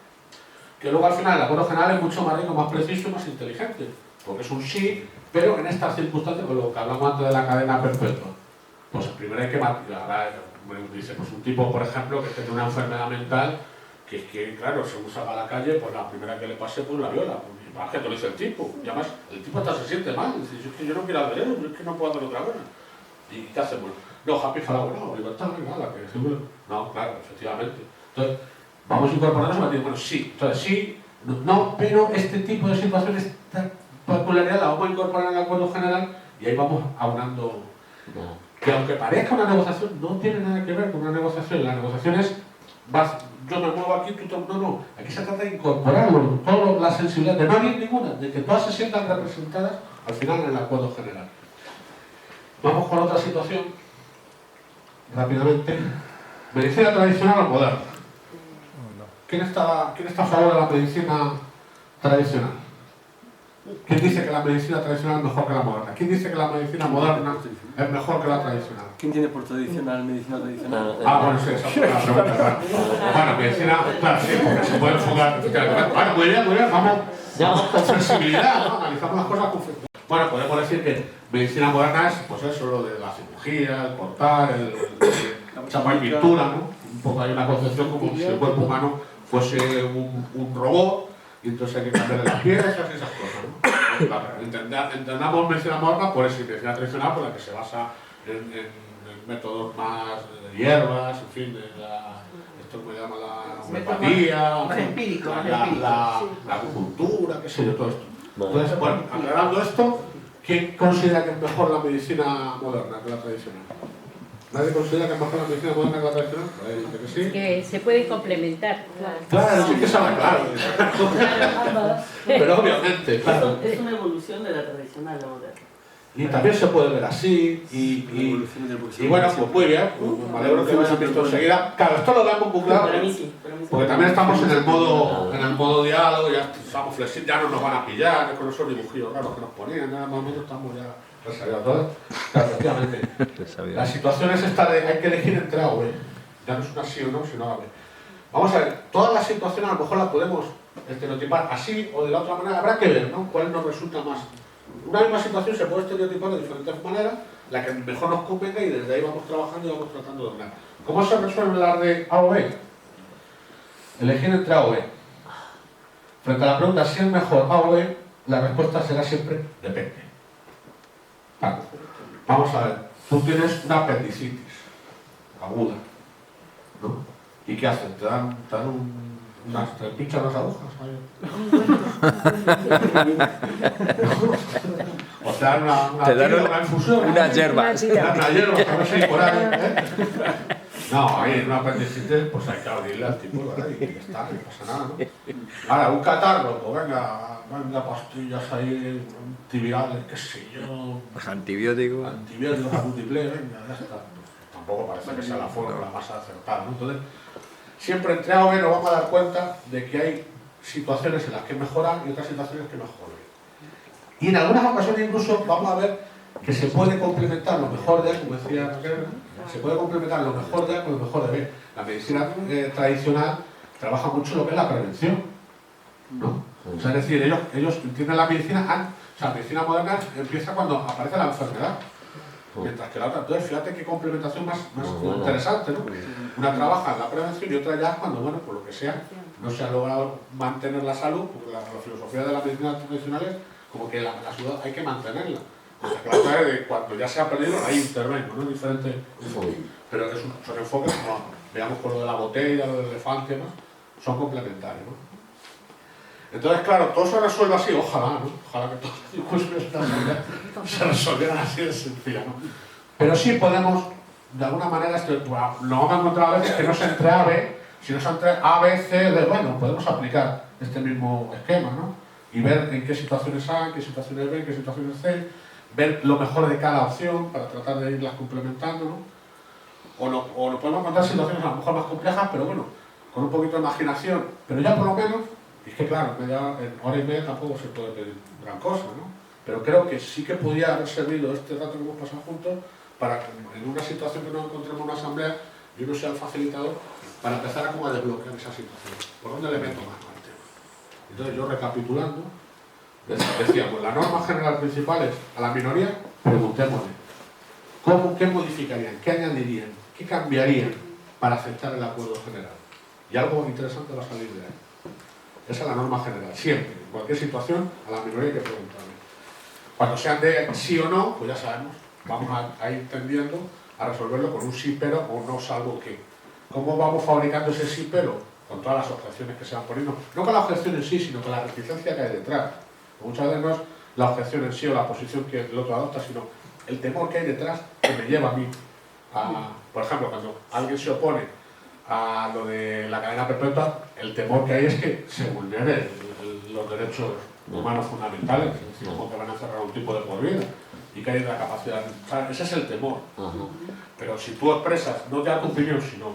Que luego al final el acuerdo general es mucho más rico, más preciso y más inteligente, porque es un sí, pero en estas circunstancias, con lo que hablamos antes de la cadena perpetua, pues primero hay que matizar. Dice, pues un tipo, por ejemplo, que tiene una enfermedad mental, que claro, según salga a la calle, pues la primera que le pase, pues la viola. Pues, más que te lo dice el tipo, y además el tipo hasta se siente mal, dice, es que yo no quiero hacer eso, es que no puedo hacer otra cosa. ¿Y qué hacemos? No, happy falado, no, libertad, nada, que seguro. No, claro, efectivamente. Entonces, vamos a incorporarnos y decir, bueno, sí, entonces sí, no, pero este tipo de situaciones, esta peculiaridad la vamos a incorporar en el acuerdo general y ahí vamos aunando. Que aunque parezca una negociación, no tiene nada que ver con una negociación. La negociación es, yo me muevo aquí, no, aquí se trata de incorporarlo, toda la sensibilidad, de no haber ninguna, de que todas se sientan representadas al final en el acuerdo general. Vamos con otra situación, rápidamente. Medicina tradicional o moderna. ¿Quién está a favor de la medicina tradicional? ¿Quién dice que la medicina tradicional es mejor que la moderna? ¿Quién dice que la medicina moderna es mejor que la tradicional? ¿Quién tiene por tradicional medicina tradicional? Bueno, sí, esa es una pregunta, claro. Bueno, medicina, claro, sí, porque se puede enfocar. Bueno, muy bien, vamos con flexibilidad, ¿no? Analizamos las cosas con flexibilidad. Bueno, podemos decir que medicina moderna es, pues eso, lo de la cirugía, el cortar, la chapa y pintura, ¿no? Un poco hay una concepción como si el cuerpo humano fuese un robot y entonces hay que cambiarle las piezas y esas cosas, ¿no? Entendamos medicina moderna por eso, y medicina tradicional por la que se basa en métodos más de hierbas, en fin, esto que llama la homeopatía, la acupuntura, qué sé yo, todo esto. Entonces, bueno, aclarando esto, ¿quién considera que es mejor la medicina moderna que la tradicional? ¿Nadie considera que es mejor la medicina moderna que la tradicional? Pues dice que sí. Que se puede complementar. Claro, sí que sabe, claro. Pero obviamente, claro. Es una evolución de la tradicional, la moderna. Y también se puede ver así, y bueno, pues muy bien, me alegro que lo hayan visto enseguida. Claro, esto lo damos muy claro, porque también estamos en el modo diálogo, ya estamos flexibles, ya no nos van a pillar, con esos dibujillos raros que nos ponían, nada más o menos estamos ya resabiados. Claro, efectivamente, la situación es esta de hay que elegir entre A o B, ya no es una sí o no, sino A o B. Vamos a ver, todas las situaciones a lo mejor las podemos estereotipar así o de la otra manera, habrá que ver, ¿no? ¿Cuál nos resulta más? Una misma situación se puede estereotipar de diferentes maneras, la que mejor nos convenga y desde ahí vamos trabajando y vamos tratando de hablar. ¿Cómo se resuelve las de A o B? Elegir entre A o B. Frente a la pregunta si es mejor A o B, la respuesta será siempre depende. Vale. Vamos a ver, tú tienes una apendicitis aguda, ¿no? ¿Y qué hacen? Te dan te pinchan las agujas. O te dan una infusión. Una hierba. Te dan una hierba, que no sé por ahí, No, ahí en una apendicitis pues hay que abrirle al tipo, ¿verdad? Y ya está, no pasa nada, ¿no? Ahora, un catarro, pues venga pastillas ahí, antivirales, qué sé yo. Antibióticos. Antibióticos a multiple, venga, ya está. Tampoco parece que sea la fórmula más acertada, ¿no? Entonces, siempre entre A o B nos vamos a dar cuenta de que hay situaciones en las que mejoran y otras situaciones que mejoran. Y en algunas ocasiones incluso vamos a ver que se puede complementar lo mejor de A, como decía Raquel, se puede complementar lo mejor de A con lo mejor de B. La medicina tradicional trabaja mucho lo que es la prevención, ¿no? O sea, es decir, ellos entienden la medicina, o sea, la medicina moderna empieza cuando aparece la enfermedad. Mientras que la otra, entonces fíjate qué complementación más interesante, ¿no? Una trabaja en la prevención y otra ya cuando, bueno, por lo que sea, no se ha logrado mantener la salud, porque la filosofía de la medicina tradicional es como que la salud hay que mantenerla. Mientras que la otra es de cuando ya se ha perdido, ahí intervengo, ¿no? Diferentes enfoques. Pero son enfoques, como veamos por lo de la botella, lo del elefante, ¿no? Son complementarios, ¿no? Entonces, claro, todo se resuelve así, ojalá, ¿no? Ojalá que todas las discusiones se resolvieran así de sencilla, ¿no? Pero sí podemos, de alguna manera, lo vamos a encontrar a veces que no es entre A, B, sino es entre A, B, C, D. Bueno, podemos aplicar este mismo esquema, ¿no? Y ver en qué situaciones A, en qué situaciones B, en qué situaciones C, ver lo mejor de cada opción para tratar de irlas complementando, ¿no? O no podemos encontrar situaciones a lo mejor más complejas, pero bueno, con un poquito de imaginación, pero ya por lo menos. Y es que claro, en hora y media tampoco se puede pedir gran cosa, ¿no? Pero creo que sí que podía haber servido este rato que hemos pasado juntos para que en una situación que nos encontremos en una asamblea, yo no sea el facilitador, para empezar a como a desbloquear esa situación. ¿Por dónde le meto más al tema? Entonces yo recapitulando, decíamos, la norma general principal es a la minoría, preguntémosle, ¿qué modificarían? ¿Qué añadirían? ¿Qué cambiarían para aceptar el acuerdo general? Y algo interesante va a salir de ahí. Esa es la norma general, siempre, en cualquier situación, a la minoría hay que preguntarle. Cuando sean de sí o no, pues ya sabemos, vamos a ir tendiendo a resolverlo con un sí pero o no salvo que. ¿Cómo vamos fabricando ese sí pero? Con todas las objeciones que se van poniendo. No con la objeción en sí, sino con la reticencia que hay detrás. Muchas veces no es la objeción en sí o la posición que el otro adopta, sino el temor que hay detrás que me lleva a mí. Por ejemplo, cuando alguien se opone a lo de la cadena perpetua, el temor que hay es que se vulneren los derechos humanos fundamentales, es decir, como que van a cerrar un tipo de por vida y que hay la capacidad. O sea, ese es el temor. Pero si tú expresas, no ya tu opinión, sino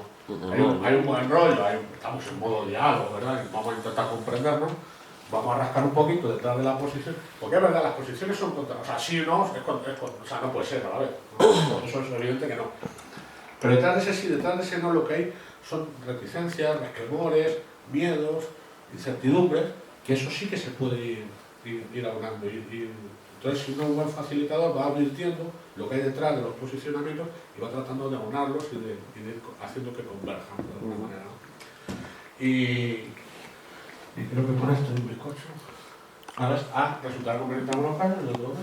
hay un buen rollo, estamos en modo diálogo, ¿verdad? Y vamos a intentar comprendernos, vamos a rascar un poquito detrás de la posición, porque es verdad, las posiciones son contra, o sea, sí o no, o sea, no puede ser a la vez, ¿no? Eso es evidente que no. Pero detrás de ese sí, detrás de ese no, lo que hay son reticencias, resquemores, miedos, incertidumbres, que eso sí que se puede ir hablando. Entonces, si uno es un buen facilitador, va advirtiendo lo que hay detrás de los posicionamientos y va tratando de aunarlos y de ir haciendo que converjan de alguna manera, ¿no? Y creo que con esto hay un bizcocho. Resultar conveniente algunos casos y otros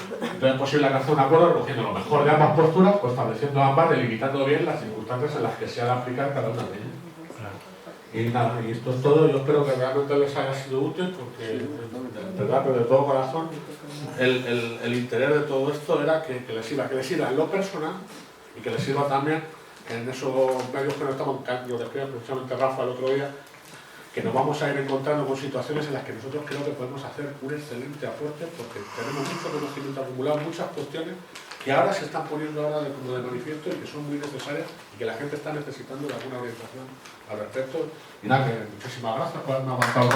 entonces es posible alcanzar un acuerdo recogiendo lo mejor de ambas posturas, pues estableciendo ambas, delimitando bien las circunstancias en las que se ha de aplicar cada una de ellas. Y nada, y esto es todo. Yo espero que realmente les haya sido útil, porque de verdad, pero de todo corazón, el interés de todo esto era que les sirva en lo personal y que les sirva también en esos medios que no estamos, lo decía precisamente Rafa el otro día, que nos vamos a ir encontrando con situaciones en las que nosotros creo que podemos hacer un excelente aporte, porque tenemos mucho conocimiento acumulado, muchas cuestiones que ahora se están poniendo como de manifiesto y que son muy necesarias y que la gente está necesitando de alguna orientación al respecto. Y nada, que muchísimas gracias por haberme aguantado.